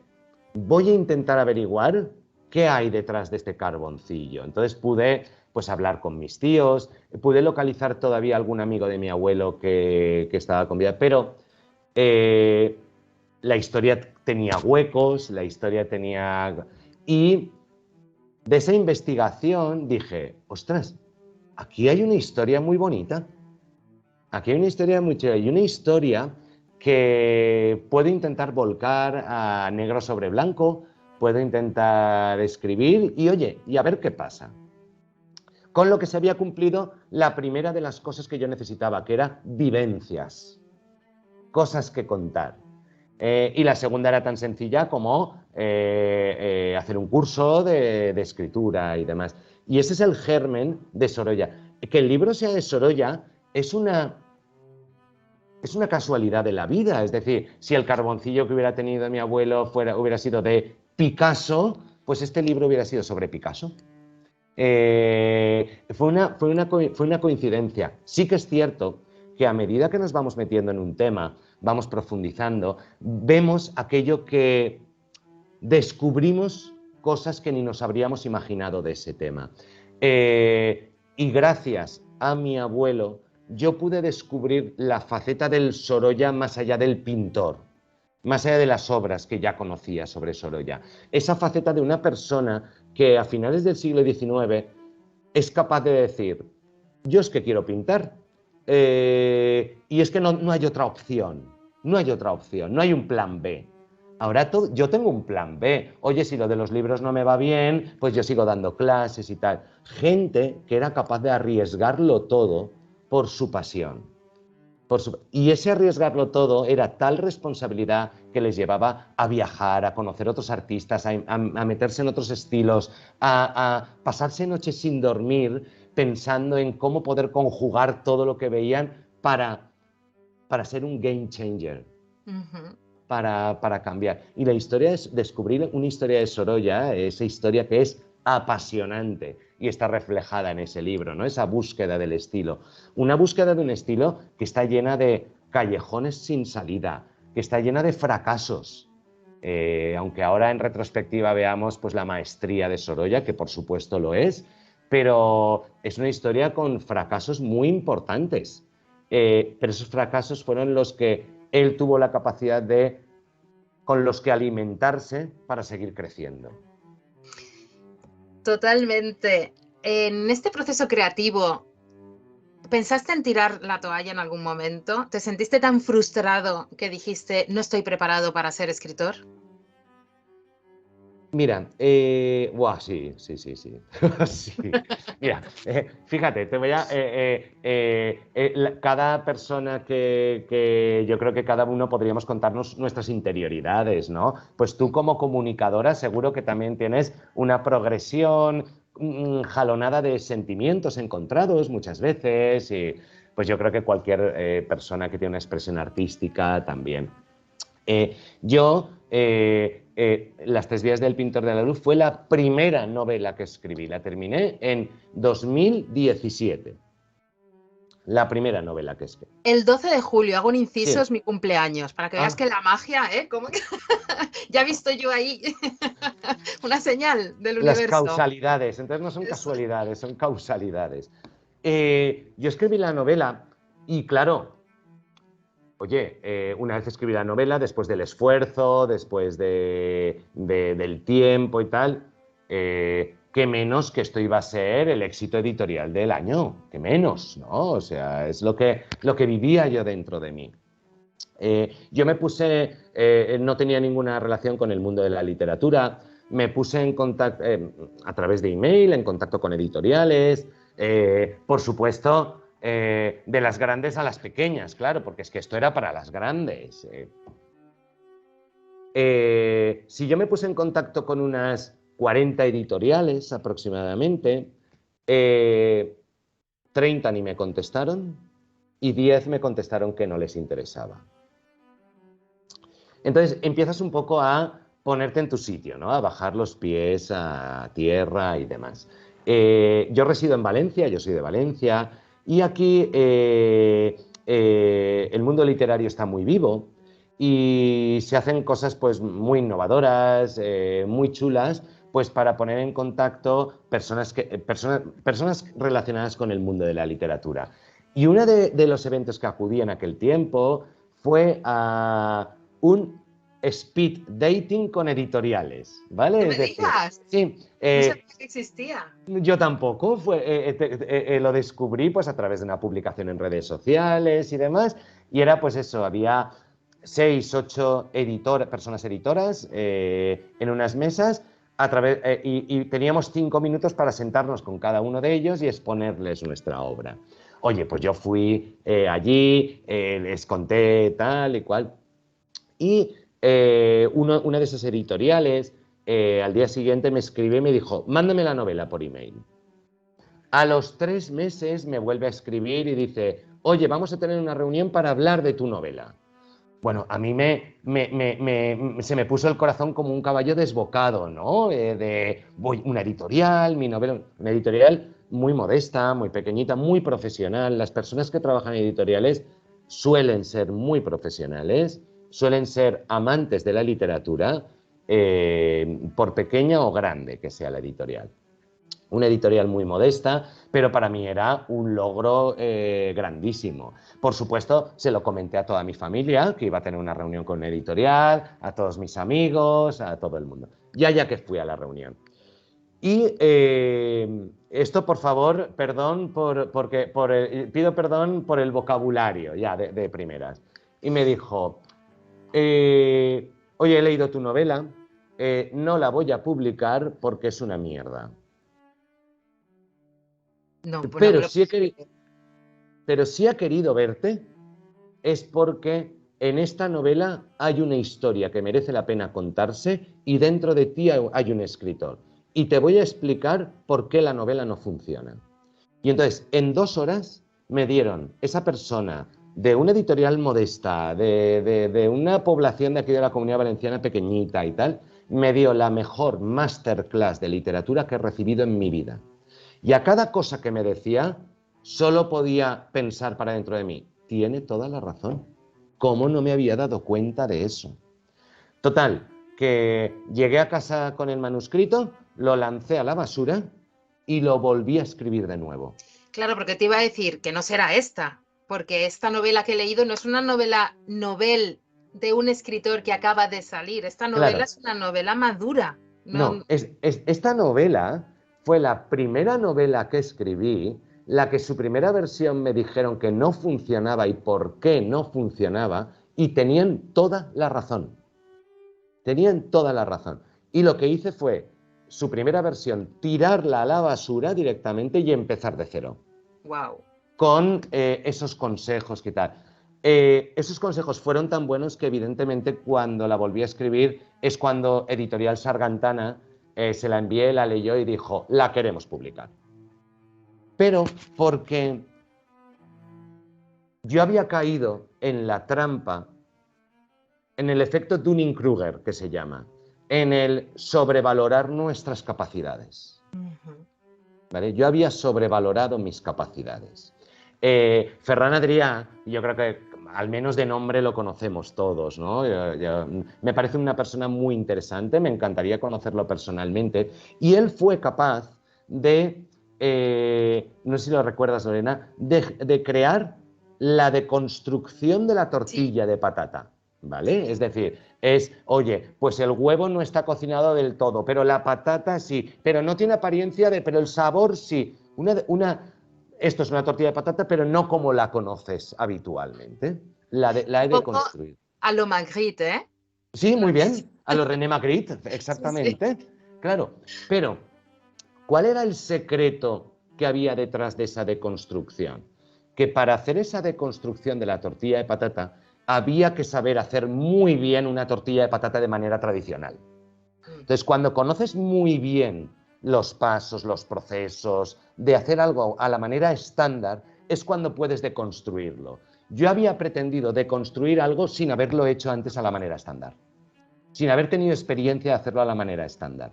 voy a intentar averiguar qué hay detrás de este carboncillo. Entonces pude pues hablar con mis tíos, pude localizar todavía algún amigo de mi abuelo que estaba con vida, pero Eh, la historia tenía huecos, la historia tenía... Y de esa investigación dije, ostras, aquí hay una historia muy bonita. Aquí hay una historia muy chula y una historia que puedo intentar volcar a negro sobre blanco, puedo intentar escribir y oye, y a ver qué pasa. Con lo que se había cumplido la primera de las cosas que yo necesitaba, que era vivencias, cosas que contar. Y la segunda era tan sencilla como hacer un curso de escritura y demás. Y ese es el germen de Sorolla. Que el libro sea de Sorolla es una casualidad de la vida. Es decir, si el carboncillo que hubiera tenido mi abuelo hubiera sido de Picasso, pues este libro hubiera sido sobre Picasso. Fue una coincidencia. Sí que es cierto que a medida que nos vamos metiendo en un tema, vamos profundizando, vemos aquello que descubrimos cosas que ni nos habríamos imaginado de ese tema. Y gracias a mi abuelo, yo pude descubrir la faceta del Sorolla más allá del pintor, más allá de las obras que ya conocía sobre Sorolla. Esa faceta de una persona que a finales del siglo XIX es capaz de decir, yo es que quiero pintar, y es que no hay otra opción, no hay otra opción, no hay un plan B. Ahora yo tengo un plan B. Oye, si lo de los libros no me va bien, pues yo sigo dando clases y tal. Gente que era capaz de arriesgarlo todo por su pasión. Y ese arriesgarlo todo era tal responsabilidad que les llevaba a viajar, a conocer otros artistas, a meterse en otros estilos, a pasarse noches sin dormir pensando en cómo poder conjugar todo lo que veían para ser un game changer. Ujú. Para cambiar. Y la historia es descubrir una historia de Sorolla, esa historia que es apasionante y está reflejada en ese libro, ¿no? Esa búsqueda del estilo. Una búsqueda de un estilo que está llena de callejones sin salida, que está llena de fracasos. Aunque ahora en retrospectiva veamos pues, la maestría de Sorolla, que por supuesto lo es, pero es una historia con fracasos muy importantes. Pero esos fracasos fueron los que él tuvo la capacidad con los que alimentarse para seguir creciendo. Totalmente. En este proceso creativo, ¿pensaste en tirar la toalla en algún momento? ¿Te sentiste tan frustrado que dijiste, no estoy preparado para ser escritor? Mira, sí. Sí. Mira, fíjate, te voy a. Cada persona que yo creo que cada uno podríamos contarnos nuestras interioridades, ¿no? Pues tú, como comunicadora, seguro que también tienes una progresión jalonada de sentimientos encontrados muchas veces. Y pues yo creo que cualquier persona que tiene una expresión artística también. Las tres vías del pintor de la luz fue la primera novela que escribí. La terminé en 2017. La primera novela que escribí. El 12 de julio, hago un inciso, Sí. es mi cumpleaños, para que veas que la magia, ¿Cómo que? Ya he visto yo ahí una señal del Las universo. causalidades. Entonces no son casualidades, son causalidades. Yo escribí la novela y claro, oye, una vez escribí la novela, después del esfuerzo, después del tiempo y tal, qué menos que esto iba a ser el éxito editorial del año, qué menos, ¿no? O sea, es lo que vivía yo dentro de mí. Yo me puse, no tenía ninguna relación con el mundo de la literatura, me puse en contacto a través de email, en contacto con editoriales, por supuesto, de las grandes a las pequeñas, claro, porque es que esto era para las grandes. Si yo me puse en contacto con unas 40 editoriales aproximadamente, 30 ni me contestaron y 10 me contestaron que no les interesaba. Entonces empiezas un poco a ponerte en tu sitio, ¿no? A bajar los pies a tierra y demás. Yo resido en Valencia, yo soy de Valencia, y aquí el mundo literario está muy vivo y se hacen cosas pues, muy innovadoras, muy chulas, pues para poner en contacto personas relacionadas con el mundo de la literatura. Y uno de los eventos que acudí en aquel tiempo fue a un speed dating con editoriales, ¿vale? No me Es decir, digas. sí, No sabía que existía. yo tampoco, lo descubrí pues a través de una publicación en redes sociales y demás, y era pues eso, había 6, 8 personas editoras en unas mesas y teníamos 5 minutos para sentarnos con cada uno de ellos y exponerles nuestra obra. Oye, pues yo fui allí, les conté tal y cual, y una de esas editoriales al día siguiente me escribió y me dijo, mándame la novela por email. A los 3 meses me vuelve a escribir y dice, oye, vamos a tener una reunión para hablar de tu novela. Bueno, a mí se me puso el corazón como un caballo desbocado, ¿no? Voy, una editorial, mi novela, una editorial muy modesta, muy pequeñita, muy profesional. Las personas que trabajan en editoriales suelen ser muy profesionales, suelen ser amantes de la literatura, por pequeña o grande que sea la editorial. Una editorial muy modesta, pero para mí era un logro grandísimo. Por supuesto, se lo comenté a toda mi familia, que iba a tener una reunión con una editorial, a todos mis amigos, a todo el mundo. Ya que fui a la reunión. Y esto, por favor, perdón, pido perdón por el vocabulario, ya de primeras. Y me dijo, oye, he leído tu novela, no la voy a publicar porque es una mierda. No, pues no me Pero lo sí, puedo creer. pero si ha querido verte es porque en esta novela hay una historia que merece la pena contarse y dentro de ti hay un escritor. Y te voy a explicar por qué la novela no funciona. Y entonces, en 2 horas me dieron esa persona de una editorial modesta, de una población de aquí de la Comunidad Valenciana pequeñita y tal, me dio la mejor masterclass de literatura que he recibido en mi vida. Y a cada cosa que me decía, solo podía pensar para dentro de mí, tiene toda la razón. ¿Cómo no me había dado cuenta de eso? Total, que llegué a casa con el manuscrito, lo lancé a la basura y lo volví a escribir de nuevo. Claro, porque te iba a decir que no será esta, porque esta novela que he leído no es una novela novel de un escritor que acaba de salir. Esta novela Claro, es una novela madura. no, esta novela fue la primera novela que escribí, la que su primera versión me dijeron que no funcionaba y por qué no funcionaba, y tenían toda la razón. Tenían toda la razón. Y lo que hice fue, su primera versión, tirarla a la basura directamente y empezar de cero. Wow. Con esos consejos que tal. Esos consejos fueron tan buenos que evidentemente cuando la volví a escribir es cuando Editorial Sargantana se la envié, la leyó y dijo, la queremos publicar. Pero porque yo había caído en la trampa, en el efecto Dunning-Kruger, que se llama, en el sobrevalorar nuestras capacidades. ¿Vale? Yo había sobrevalorado mis capacidades. Ferran Adrià, yo creo que al menos de nombre lo conocemos todos, ¿no? Me parece una persona muy interesante, me encantaría conocerlo personalmente, y él fue capaz de, no sé si lo recuerdas, Lorena, de crear la deconstrucción de la Sí, tortilla de patata, ¿vale? sí. Es decir, oye, pues el huevo no está cocinado del todo, pero la patata sí, pero no tiene apariencia pero el sabor sí. Esto es una tortilla de patata, pero no como la conoces habitualmente. La he Un poco deconstruido. a lo Magritte, ¿eh? Sí, muy ¿Sabes? bien, a lo René Magritte, Sí, sí. exactamente. Claro, pero ¿cuál era el secreto que había detrás de esa deconstrucción? Que para hacer esa deconstrucción de la tortilla de patata había que saber hacer muy bien una tortilla de patata de manera tradicional. Entonces, cuando conoces muy bien los pasos, los procesos de hacer algo a la manera estándar, es cuando puedes deconstruirlo. Yo había pretendido deconstruir algo sin haberlo hecho antes a la manera estándar, sin haber tenido experiencia de hacerlo a la manera estándar.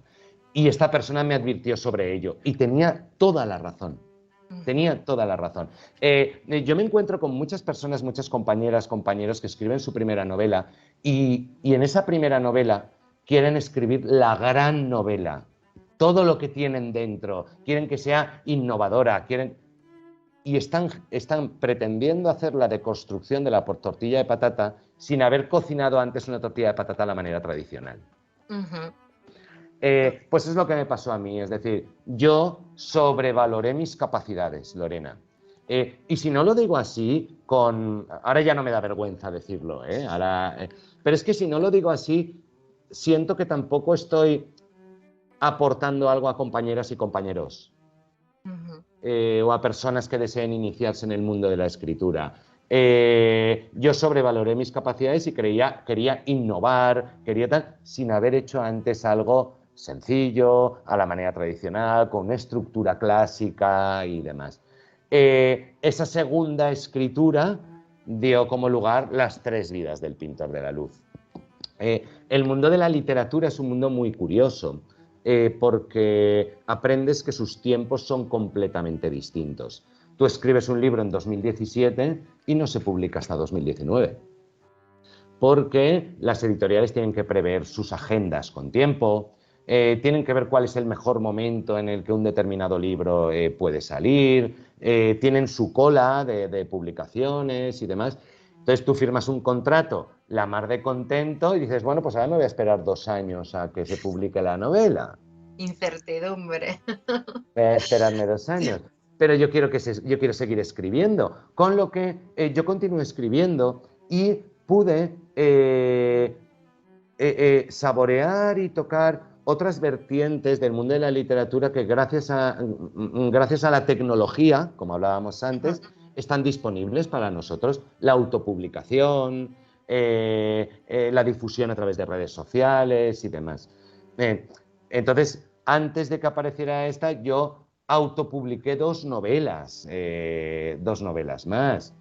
Y esta persona me advirtió sobre ello y tenía toda la razón. Tenía toda la razón. Yo me encuentro con muchas personas, muchas compañeras, compañeros que escriben su primera novela y en esa primera novela quieren escribir la gran novela, todo lo que tienen dentro, quieren que sea innovadora, y están pretendiendo hacer la deconstrucción de la tortilla de patata sin haber cocinado antes una tortilla de patata a la manera tradicional. Pues es lo que me pasó a mí, es decir, yo sobrevaloré mis capacidades, Lorena. Y si no lo digo así, ahora ya no me da vergüenza decirlo, pero es que si no lo digo así, siento que tampoco estoy aportando algo a compañeras y compañeros o a personas que deseen iniciarse en el mundo de la escritura. Yo sobrevaloré mis capacidades y quería innovar, sin haber hecho antes algo sencillo, a la manera tradicional, con una estructura clásica y demás. Esa segunda escritura dio como lugar Las tres vidas del pintor de la luz. El mundo de la literatura es un mundo muy curioso, porque aprendes que sus tiempos son completamente distintos. Tú escribes un libro en 2017 y no se publica hasta 2019, porque las editoriales tienen que prever sus agendas con tiempo, tienen que ver cuál es el mejor momento en el que un determinado libro puede salir, tienen su cola de publicaciones y demás. Entonces tú firmas un contrato, la mar de contento, y dices, bueno, pues ahora me voy a esperar 2 años a que se publique la novela. Incertidumbre. Voy a esperarme 2 años. Pero yo quiero seguir escribiendo. Con lo que yo continué escribiendo y pude saborear y tocar otras vertientes del mundo de la literatura que gracias a la tecnología, como hablábamos antes, están disponibles para nosotros. La autopublicación, la difusión a través de redes sociales y demás. Entonces, antes de que apareciera esta, yo autopubliqué 2 novelas más.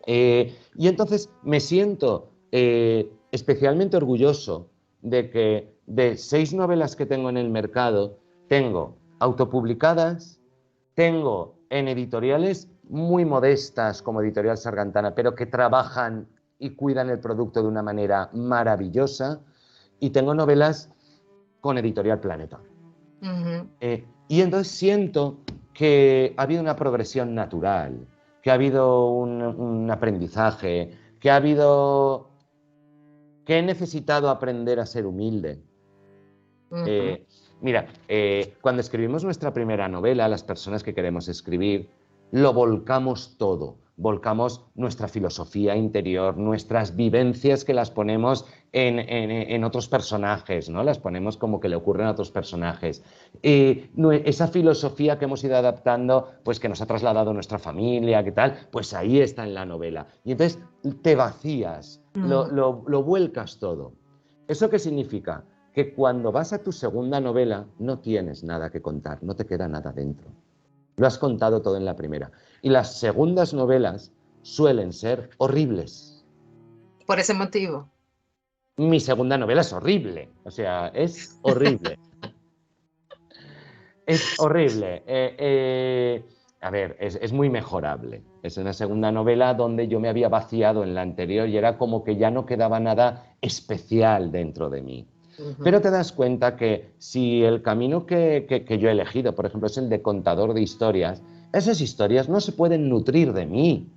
Y entonces me siento especialmente orgulloso de que de 6 novelas que tengo en el mercado, tengo autopublicadas, tengo en editoriales muy modestas como Editorial Sargantana, pero que trabajan y cuidan el producto de una manera maravillosa, y tengo novelas con Editorial Planeta. Y entonces siento que ha habido una progresión natural, que ha habido un aprendizaje, que he necesitado aprender a ser humilde. Mira, cuando escribimos nuestra primera novela, las personas que queremos escribir, lo volcamos todo. Volcamos nuestra filosofía interior, nuestras vivencias, que las ponemos en otros personajes, ¿no? Las ponemos como que le ocurren a otros personajes. Esa filosofía que hemos ido adaptando, pues que nos ha trasladado nuestra familia, ¿qué tal? Pues ahí está en la novela. Y entonces te vacías, lo vuelcas todo. ¿Eso qué significa? Que cuando vas a tu segunda novela no tienes nada que contar, no te queda nada dentro. Lo has contado todo en la primera. Y las segundas novelas suelen ser horribles. Por ese motivo. Mi segunda novela es horrible. O sea, es horrible. Es horrible. A ver, es muy mejorable. Es una segunda novela donde yo me había vaciado en la anterior y era como que ya no quedaba nada especial dentro de mí. Pero te das cuenta que si el camino que yo he elegido, por ejemplo, es el de contador de historias, esas historias no se pueden nutrir de mí,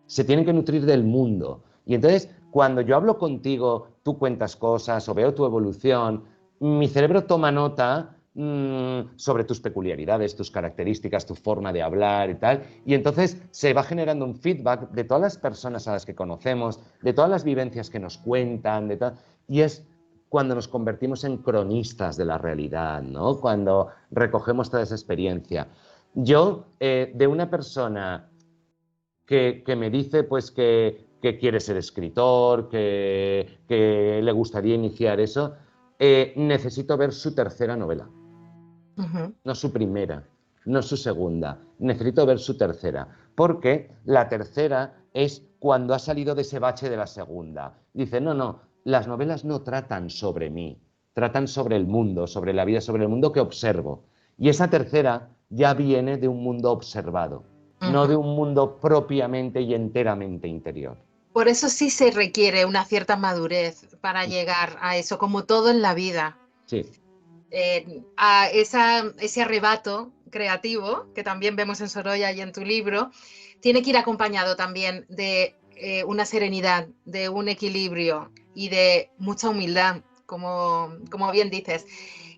se tienen que nutrir del mundo. Y entonces, cuando yo hablo contigo, tú cuentas cosas o veo tu evolución, mi cerebro toma nota sobre tus peculiaridades, tus características, tu forma de hablar y tal, y entonces se va generando un feedback de todas las personas a las que conocemos, de todas las vivencias que nos cuentan, y es cuando nos convertimos en cronistas de la realidad, ¿no? Cuando recogemos toda esa experiencia. Yo, de una persona que me dice pues que quiere ser escritor, que le gustaría iniciar eso, necesito ver su tercera novela. No su primera, no su segunda. Necesito ver su tercera, porque la tercera es cuando ha salido de ese bache de la segunda. Dice, no, las novelas no tratan sobre mí, tratan sobre el mundo, sobre la vida, sobre el mundo que observo. Y esa tercera ya viene de un mundo observado, no de un mundo propiamente y enteramente interior. Por eso sí se requiere una cierta madurez para llegar a eso, como todo en la vida. Sí. A ese arrebato creativo, que también vemos en Sorolla y en tu libro, tiene que ir acompañado también de una serenidad, de un equilibrio y de mucha humildad, como bien dices.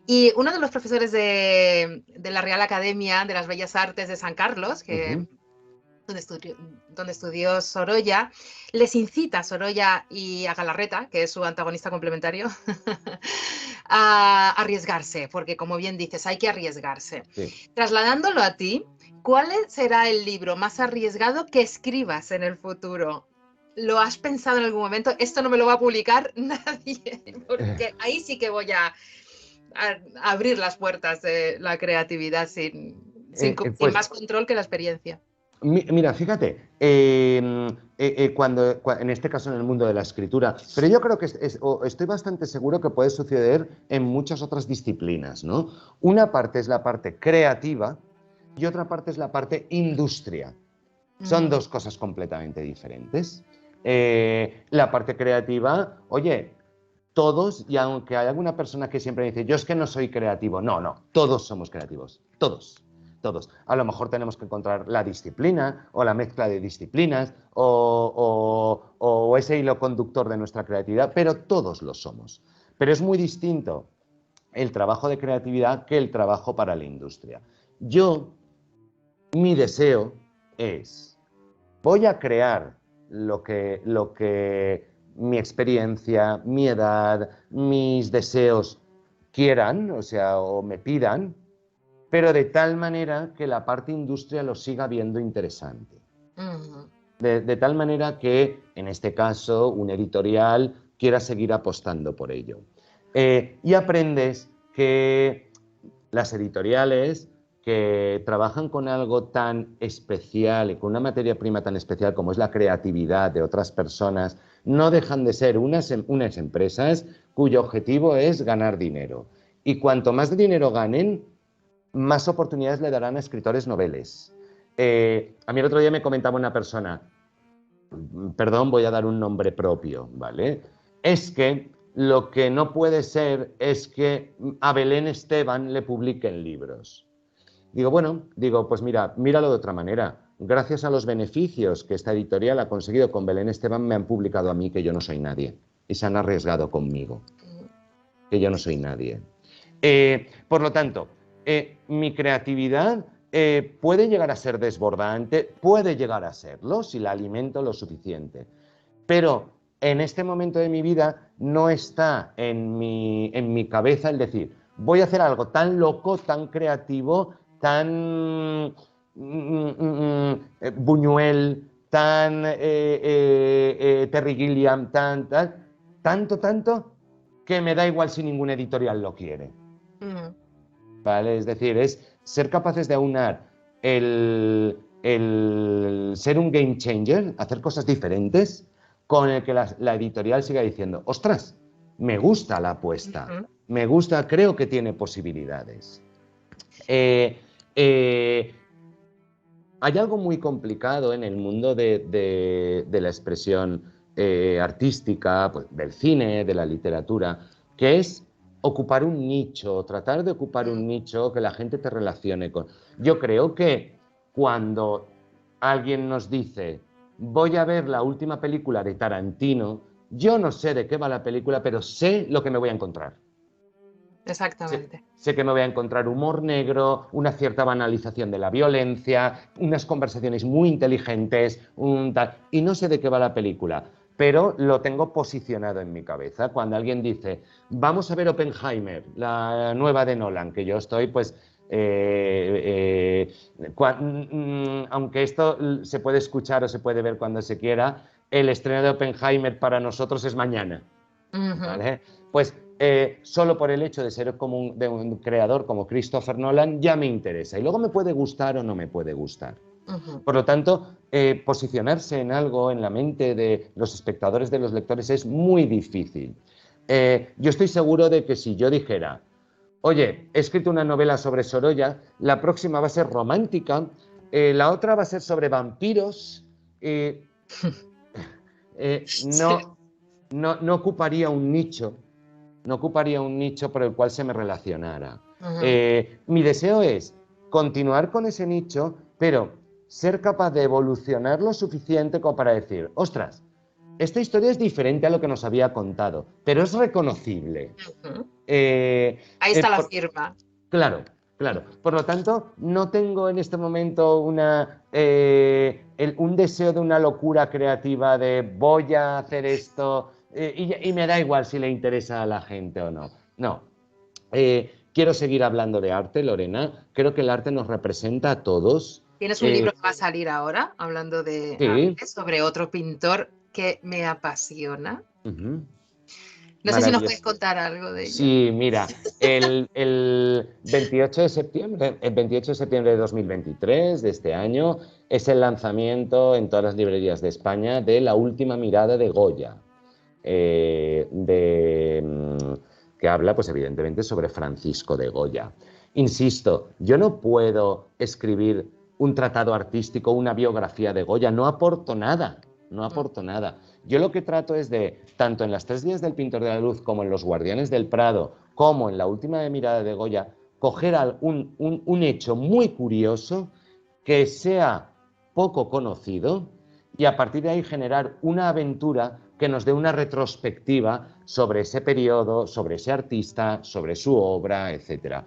Y uno de los profesores de la Real Academia de las Bellas Artes de San Carlos, donde estudió Sorolla, les incita a Sorolla y a Galarreta, que es su antagonista complementario, a arriesgarse, porque como bien dices, hay que arriesgarse. Sí. Trasladándolo a ti, ¿cuál será el libro más arriesgado que escribas en el futuro? ¿Lo has pensado en algún momento? Esto no me lo va a publicar nadie, porque ahí sí que voy a abrir las puertas de la creatividad sin Pues más control que la experiencia. mira, fíjate, en este caso en el mundo de la escritura, pero yo creo que estoy bastante seguro que puede suceder en muchas otras disciplinas, ¿no? Una parte es la parte creativa y otra parte es la parte industria. Son dos cosas completamente diferentes. La parte creativa, oye, todos, y aunque hay alguna persona que siempre dice, yo es que no soy creativo, no, todos somos creativos, todos. Todos. A lo mejor tenemos que encontrar la disciplina o la mezcla de disciplinas o ese hilo conductor de nuestra creatividad, pero todos lo somos. Pero es muy distinto el trabajo de creatividad que el trabajo para la industria. Mi deseo es, voy a crear lo que mi experiencia, mi edad, mis deseos quieran, o me pidan, pero de tal manera que la parte industria lo siga viendo interesante. De tal manera que, en este caso, un editorial quiera seguir apostando por ello. Y aprendes que las editoriales que trabajan con algo tan especial y con una materia prima tan especial como es la creatividad de otras personas, no dejan de ser unas empresas cuyo objetivo es ganar dinero. Y cuanto más dinero ganen, más oportunidades le darán a escritores noveles. A mí el otro día me comentaba una persona, perdón, voy a dar un nombre propio, ¿vale? Es que lo que no puede ser es que a Belén Esteban le publiquen libros. Digo, pues míralo de otra manera. Gracias a los beneficios que esta editorial ha conseguido con Belén Esteban, me han publicado a mí, que yo no soy nadie. Y se han arriesgado conmigo, que yo no soy nadie. Por lo tanto, mi creatividad puede llegar a ser desbordante, puede llegar a serlo si la alimento lo suficiente. Pero en este momento de mi vida no está en mi cabeza el decir, voy a hacer algo tan loco, tan creativo, tan Buñuel, tan Terry Gilliam, tanto, que me da igual si ningún editorial lo quiere. ¿Vale? Es decir, es ser capaces de aunar el ser un game changer, hacer cosas diferentes, con el que la editorial siga diciendo, ostras, me gusta la apuesta, me gusta, creo que tiene posibilidades. Hay algo muy complicado en el mundo de la expresión artística, pues, del cine, de la literatura, que es ocupar un nicho, tratar de ocupar un nicho que la gente te relacione con. Yo creo que cuando alguien nos dice, voy a ver la última película de Tarantino, yo no sé de qué va la película, pero sé lo que me voy a encontrar. Exactamente. Sé que me voy a encontrar humor negro, una cierta banalización de la violencia, unas conversaciones muy inteligentes, y no sé de qué va la película, pero lo tengo posicionado en mi cabeza. Cuando alguien dice, vamos a ver Oppenheimer, la nueva de Nolan, que yo estoy, pues, aunque esto se puede escuchar o se puede ver cuando se quiera, el estreno de Oppenheimer para nosotros es mañana. ¿Vale? Pues solo por el hecho de ser de un creador como Christopher Nolan ya me interesa. Y luego me puede gustar o no me puede gustar. Por lo tanto, posicionarse en algo en la mente de los espectadores, de los lectores, es muy difícil. Yo estoy seguro de que si yo dijera, oye, he escrito una novela sobre Sorolla, la próxima va a ser romántica, la otra va a ser sobre vampiros, no ocuparía un nicho, por el cual se me relacionara. Mi deseo es continuar con ese nicho, pero ser capaz de evolucionar lo suficiente como para decir, ostras, esta historia es diferente a lo que nos había contado, pero es reconocible. Ujú. Eh, Ahí eh, está la por- firma. claro, claro. Por lo tanto, no tengo en este momento un deseo de una locura creativa de voy a hacer esto y me da igual si le interesa a la gente o no. No. Quiero seguir hablando de arte, Lorena. Creo que el arte nos representa a todos. Tienes un Eh, libro que va a salir ahora, hablando de sí. arte, sobre otro pintor que me apasiona. Ujú. No sé si nos Maravilloso. puedes contar algo de ella. Sí, mira, el 28 de septiembre, el 28 de septiembre de 2023, de este año, es el lanzamiento en todas las librerías de España de La última mirada de Goya, que habla, pues evidentemente, sobre Francisco de Goya. Insisto, yo no puedo escribir un tratado artístico, una biografía de Goya, no aporto nada, no aporto nada. Yo lo que trato es de, tanto en Las tres días del pintor de la luz, como en Los guardianes del Prado, como en La última mirada de Goya, coger un hecho muy curioso que sea poco conocido y a partir de ahí generar una aventura que nos dé una retrospectiva sobre ese periodo, sobre ese artista, sobre su obra, etc.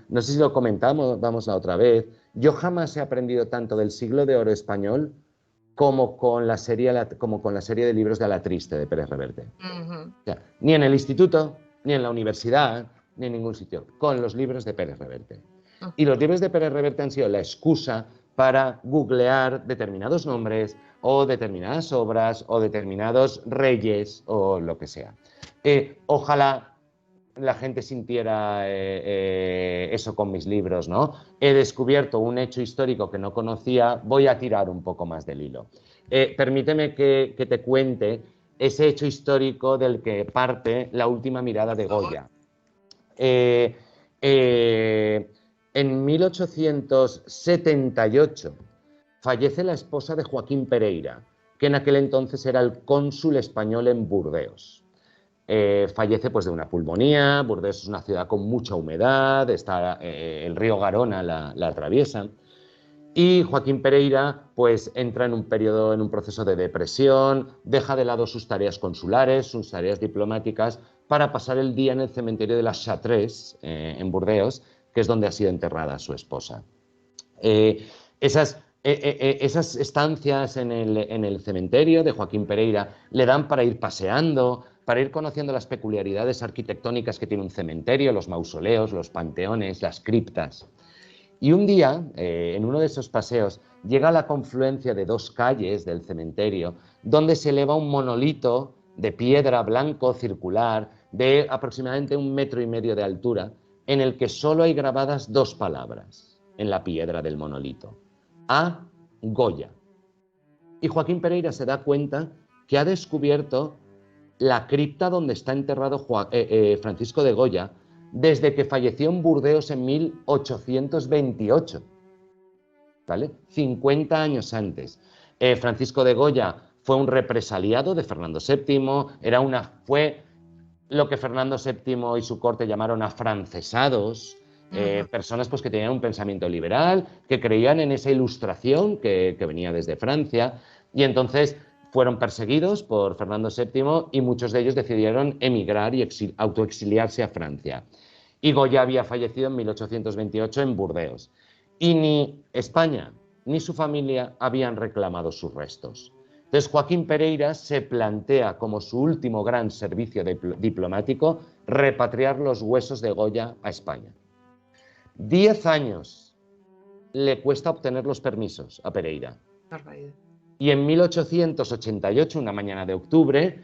No sé si lo comentamos, vamos la otra vez, yo jamás he aprendido tanto del siglo de oro español como con la serie de libros de Alatriste de Pérez Reverte. Ujú. O sea, ni en el instituto, ni en la universidad, ni en ningún sitio, con los libros de Pérez Reverte. Y los libros de Pérez Reverte han sido la excusa para googlear determinados nombres o determinadas obras o determinados reyes o lo que sea. Ojalá la gente sintiera eso con mis libros, ¿no? He descubierto un hecho histórico que no conocía, voy a tirar un poco más del hilo. Permíteme que te cuente ese hecho histórico del que parte La última mirada de Goya. Eh, eh, en 1878 fallece la esposa de Joaquín Pereira, que en aquel entonces era el cónsul español en Burdeos. Fallece pues de una pulmonía. Burdeos es una ciudad con mucha humedad, el río Garona la atraviesa. Y Joaquín Pereira pues entra en un proceso de depresión, deja de lado sus tareas consulares, sus tareas diplomáticas, para pasar el día en el cementerio de las Chartres, en Burdeos, que es donde ha sido enterrada su esposa. Esas estancias en el cementerio de Joaquín Pereira le dan para ir paseando, para ir conociendo las peculiaridades arquitectónicas que tiene un cementerio, los mausoleos, los panteones, las criptas. Y un día, en uno de esos paseos, llega a la confluencia de dos calles del cementerio, donde se eleva un monolito de piedra blanco circular de aproximadamente 1,5 metros de altura, en el que solo hay grabadas dos palabras en la piedra del monolito: A. Goya. Y Joaquín Pereira se da cuenta que ha descubierto la cripta donde está enterrado Francisco de Goya desde que falleció en Burdeos en 1828, ¿vale? 50 años antes. Francisco de Goya fue un represaliado de Fernando VII, fue lo que Fernando VII y su corte llamaron afrancesados, personas pues, que tenían un pensamiento liberal, que creían en esa ilustración que venía desde Francia, y entonces fueron perseguidos por Fernando VII y muchos de ellos decidieron emigrar y autoexiliarse a Francia. Y Goya había fallecido en 1828 en Burdeos. Y ni España ni su familia habían reclamado sus restos. Entonces Joaquín Pereira se plantea como su último gran servicio diplomático repatriar los huesos de Goya a España. 10 años le cuesta obtener los permisos a Pereira. Y en 1888, una mañana de octubre,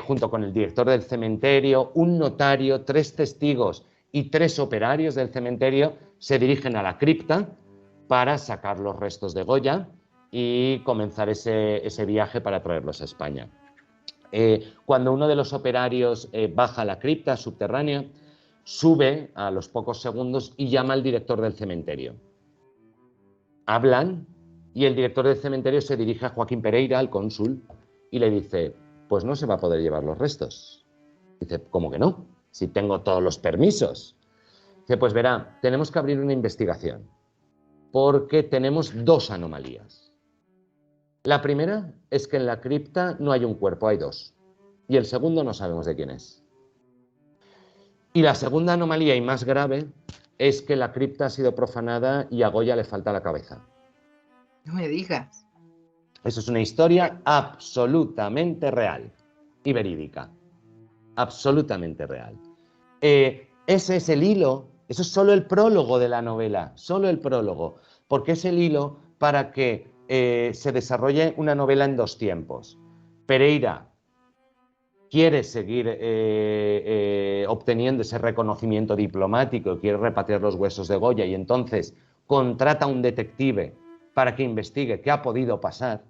junto con el director del cementerio, un notario, 3 testigos y 3 operarios del cementerio, se dirigen a la cripta para sacar los restos de Goya y comenzar ese viaje para traerlos a España. Cuando uno de los operarios baja a la cripta subterránea, sube a los pocos segundos y llama al director del cementerio. Hablan y el director del cementerio se dirige a Joaquín Pereira, al cónsul, y le dice: pues no se va a poder llevar los restos. Dice: ¿cómo que no? Si tengo todos los permisos. Dice, pues verá, tenemos que abrir una investigación porque tenemos dos anomalías. La primera es que en la cripta no hay un cuerpo, hay dos. Y el segundo no sabemos de quién es. Y la segunda anomalía y más grave es que la cripta ha sido profanada y a Goya le falta la cabeza. No me digas. Eso es una historia absolutamente real y verídica. Absolutamente real. Ese es el hilo, eso es solo el prólogo de la novela, solo el prólogo, porque es el hilo para que se desarrolle una novela en dos tiempos. Pereira quiere seguir obteniendo ese reconocimiento diplomático, quiere repatriar los huesos de Goya y entonces contrata a un detective para que investigue qué ha podido pasar.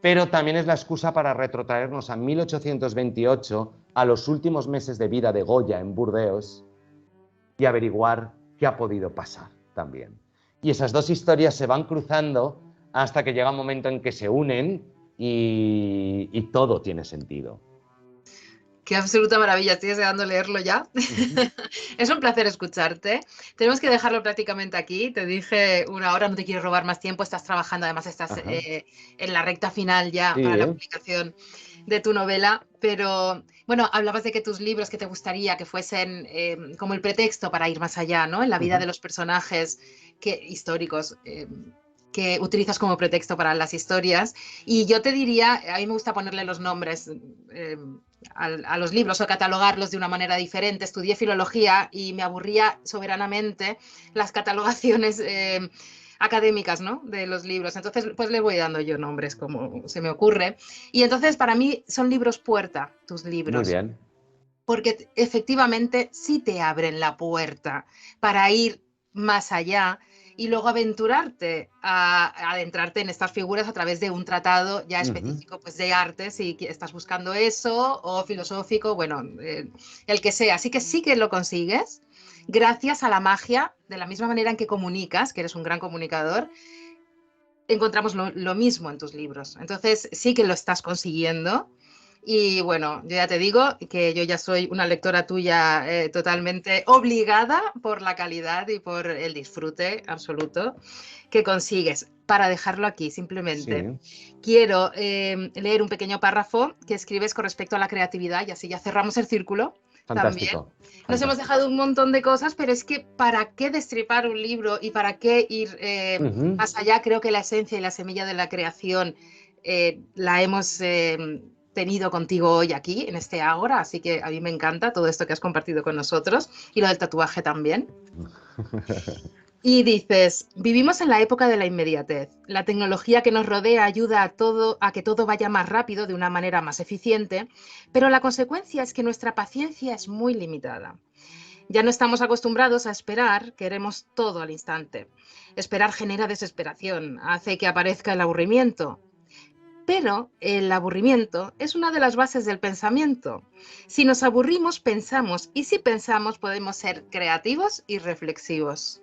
Pero también es la excusa para retrotraernos a 1828, a los últimos meses de vida de Goya en Burdeos, y averiguar qué ha podido pasar también. Y esas dos historias se van cruzando hasta que llega un momento en que se unen y todo tiene sentido. Qué absoluta maravilla, estoy deseando leerlo ya. Es un placer escucharte. Tenemos que dejarlo prácticamente aquí. Te dije una hora, no te quiero robar más tiempo, estás trabajando, además estás en la recta final ya para la publicación de tu novela, pero bueno, hablabas de que tus libros que te gustaría que fuesen como el pretexto para ir más allá, ¿no? En la vida de los personajes históricos. Que utilizas como pretexto para las historias. Y yo te diría, a mí me gusta ponerle los nombres a los libros o catalogarlos de una manera diferente. Estudié filología y me aburría soberanamente las catalogaciones académicas, ¿no?, de los libros. Entonces, pues le voy dando yo nombres como se me ocurre. Y entonces, para mí, son libros puerta, tus libros. Muy bien. Porque efectivamente sí te abren la puerta para ir más allá y luego aventurarte a adentrarte en estas figuras a través de un tratado ya específico pues, de arte, si estás buscando eso, o filosófico, bueno, el que sea. Así que sí que lo consigues gracias a la magia, de la misma manera en que comunicas, que eres un gran comunicador, encontramos lo mismo en tus libros. Entonces sí que lo estás consiguiendo. Y bueno, yo ya te digo que yo ya soy una lectora tuya totalmente obligada por la calidad y por el disfrute absoluto que consigues. Para dejarlo aquí, simplemente, quiero leer un pequeño párrafo que escribes con respecto a la creatividad y así ya cerramos el círculo. Fantástico. También. Nos hemos dejado un montón de cosas, pero es que ¿para qué destripar un libro y para qué ir más allá? Creo que la esencia y la semilla de la creación la hemos tenido contigo hoy aquí, en este Ágora, así que a mí me encanta todo esto que has compartido con nosotros y lo del tatuaje también. Y dices, vivimos en la época de la inmediatez. La tecnología que nos rodea ayuda a que todo vaya más rápido, de una manera más eficiente, pero la consecuencia es que nuestra paciencia es muy limitada. Ya no estamos acostumbrados a esperar, queremos todo al instante. Esperar genera desesperación, hace que aparezca el aburrimiento. Pero el aburrimiento es una de las bases del pensamiento. Si nos aburrimos, pensamos, y si pensamos, podemos ser creativos y reflexivos.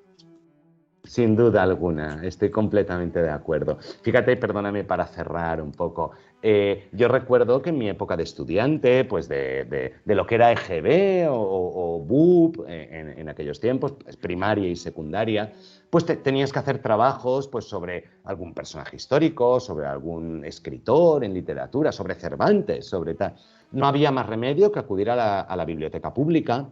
Sin duda alguna, estoy completamente de acuerdo. Fíjate, perdóname para cerrar un poco. Yo recuerdo que en mi época de estudiante, pues de lo que era EGB o BUP en aquellos tiempos, pues primaria y secundaria, pues tenías que hacer trabajos pues, sobre algún personaje histórico, sobre algún escritor en literatura, sobre Cervantes, sobre tal. No había más remedio que acudir a la biblioteca pública,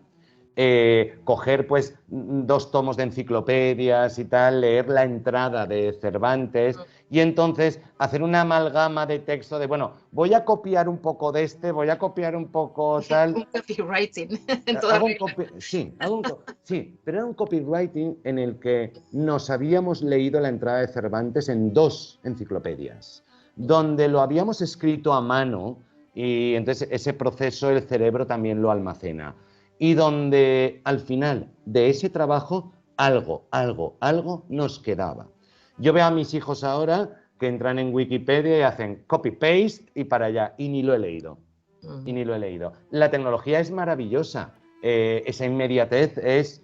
coger pues 2 tomos de enciclopedias y tal, leer la entrada de Cervantes y entonces hacer una amalgama de texto de, bueno, voy a copiar un poco de este, voy a copiar un poco tal. Un copywriting. En toda Sí, pero era un copywriting en el que nos habíamos leído la entrada de Cervantes en 2 enciclopedias, donde lo habíamos escrito a mano y entonces ese proceso el cerebro también lo almacena. Y donde al final de ese trabajo algo nos quedaba. Yo veo a mis hijos ahora que entran en Wikipedia y hacen copy-paste y para allá, y ni lo he leído. La tecnología es maravillosa, esa inmediatez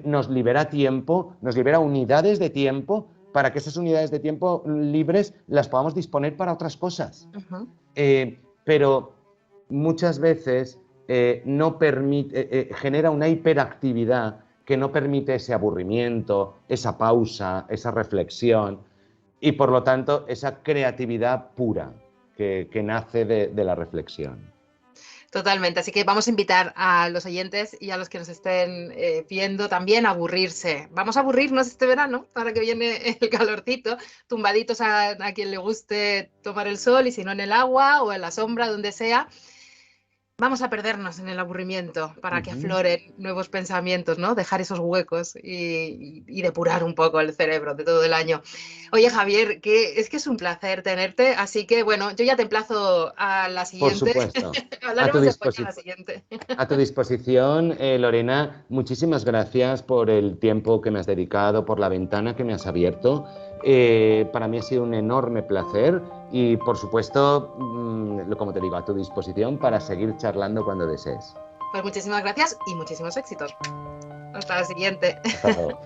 nos libera tiempo, nos libera unidades de tiempo para que esas unidades de tiempo libres las podamos disponer para otras cosas. Pero muchas veces no permite, genera una hiperactividad que no permite ese aburrimiento, esa pausa, esa reflexión y por lo tanto esa creatividad pura que nace de la reflexión. Totalmente, así que vamos a invitar a los oyentes y a los que nos estén viendo también a aburrirse. Vamos a aburrirnos este verano, ahora que viene el calorcito, tumbaditos a quien le guste tomar el sol y si no en el agua o en la sombra, donde sea. Vamos a perdernos en el aburrimiento para que afloren nuevos pensamientos, ¿no? Dejar esos huecos y depurar un poco el cerebro de todo el año. Oye, Javier, es que es un placer tenerte, así que bueno, yo ya te emplazo a la Por siguiente. supuesto, Hablaremos después de la siguiente. a tu disposición, Lorena, muchísimas gracias por el tiempo que me has dedicado, por la ventana que me has abierto. Para mí ha sido un enorme placer y, por supuesto, como te digo, a tu disposición para seguir charlando cuando desees. Pues muchísimas gracias y muchísimos éxitos. Hasta la siguiente. Hasta luego.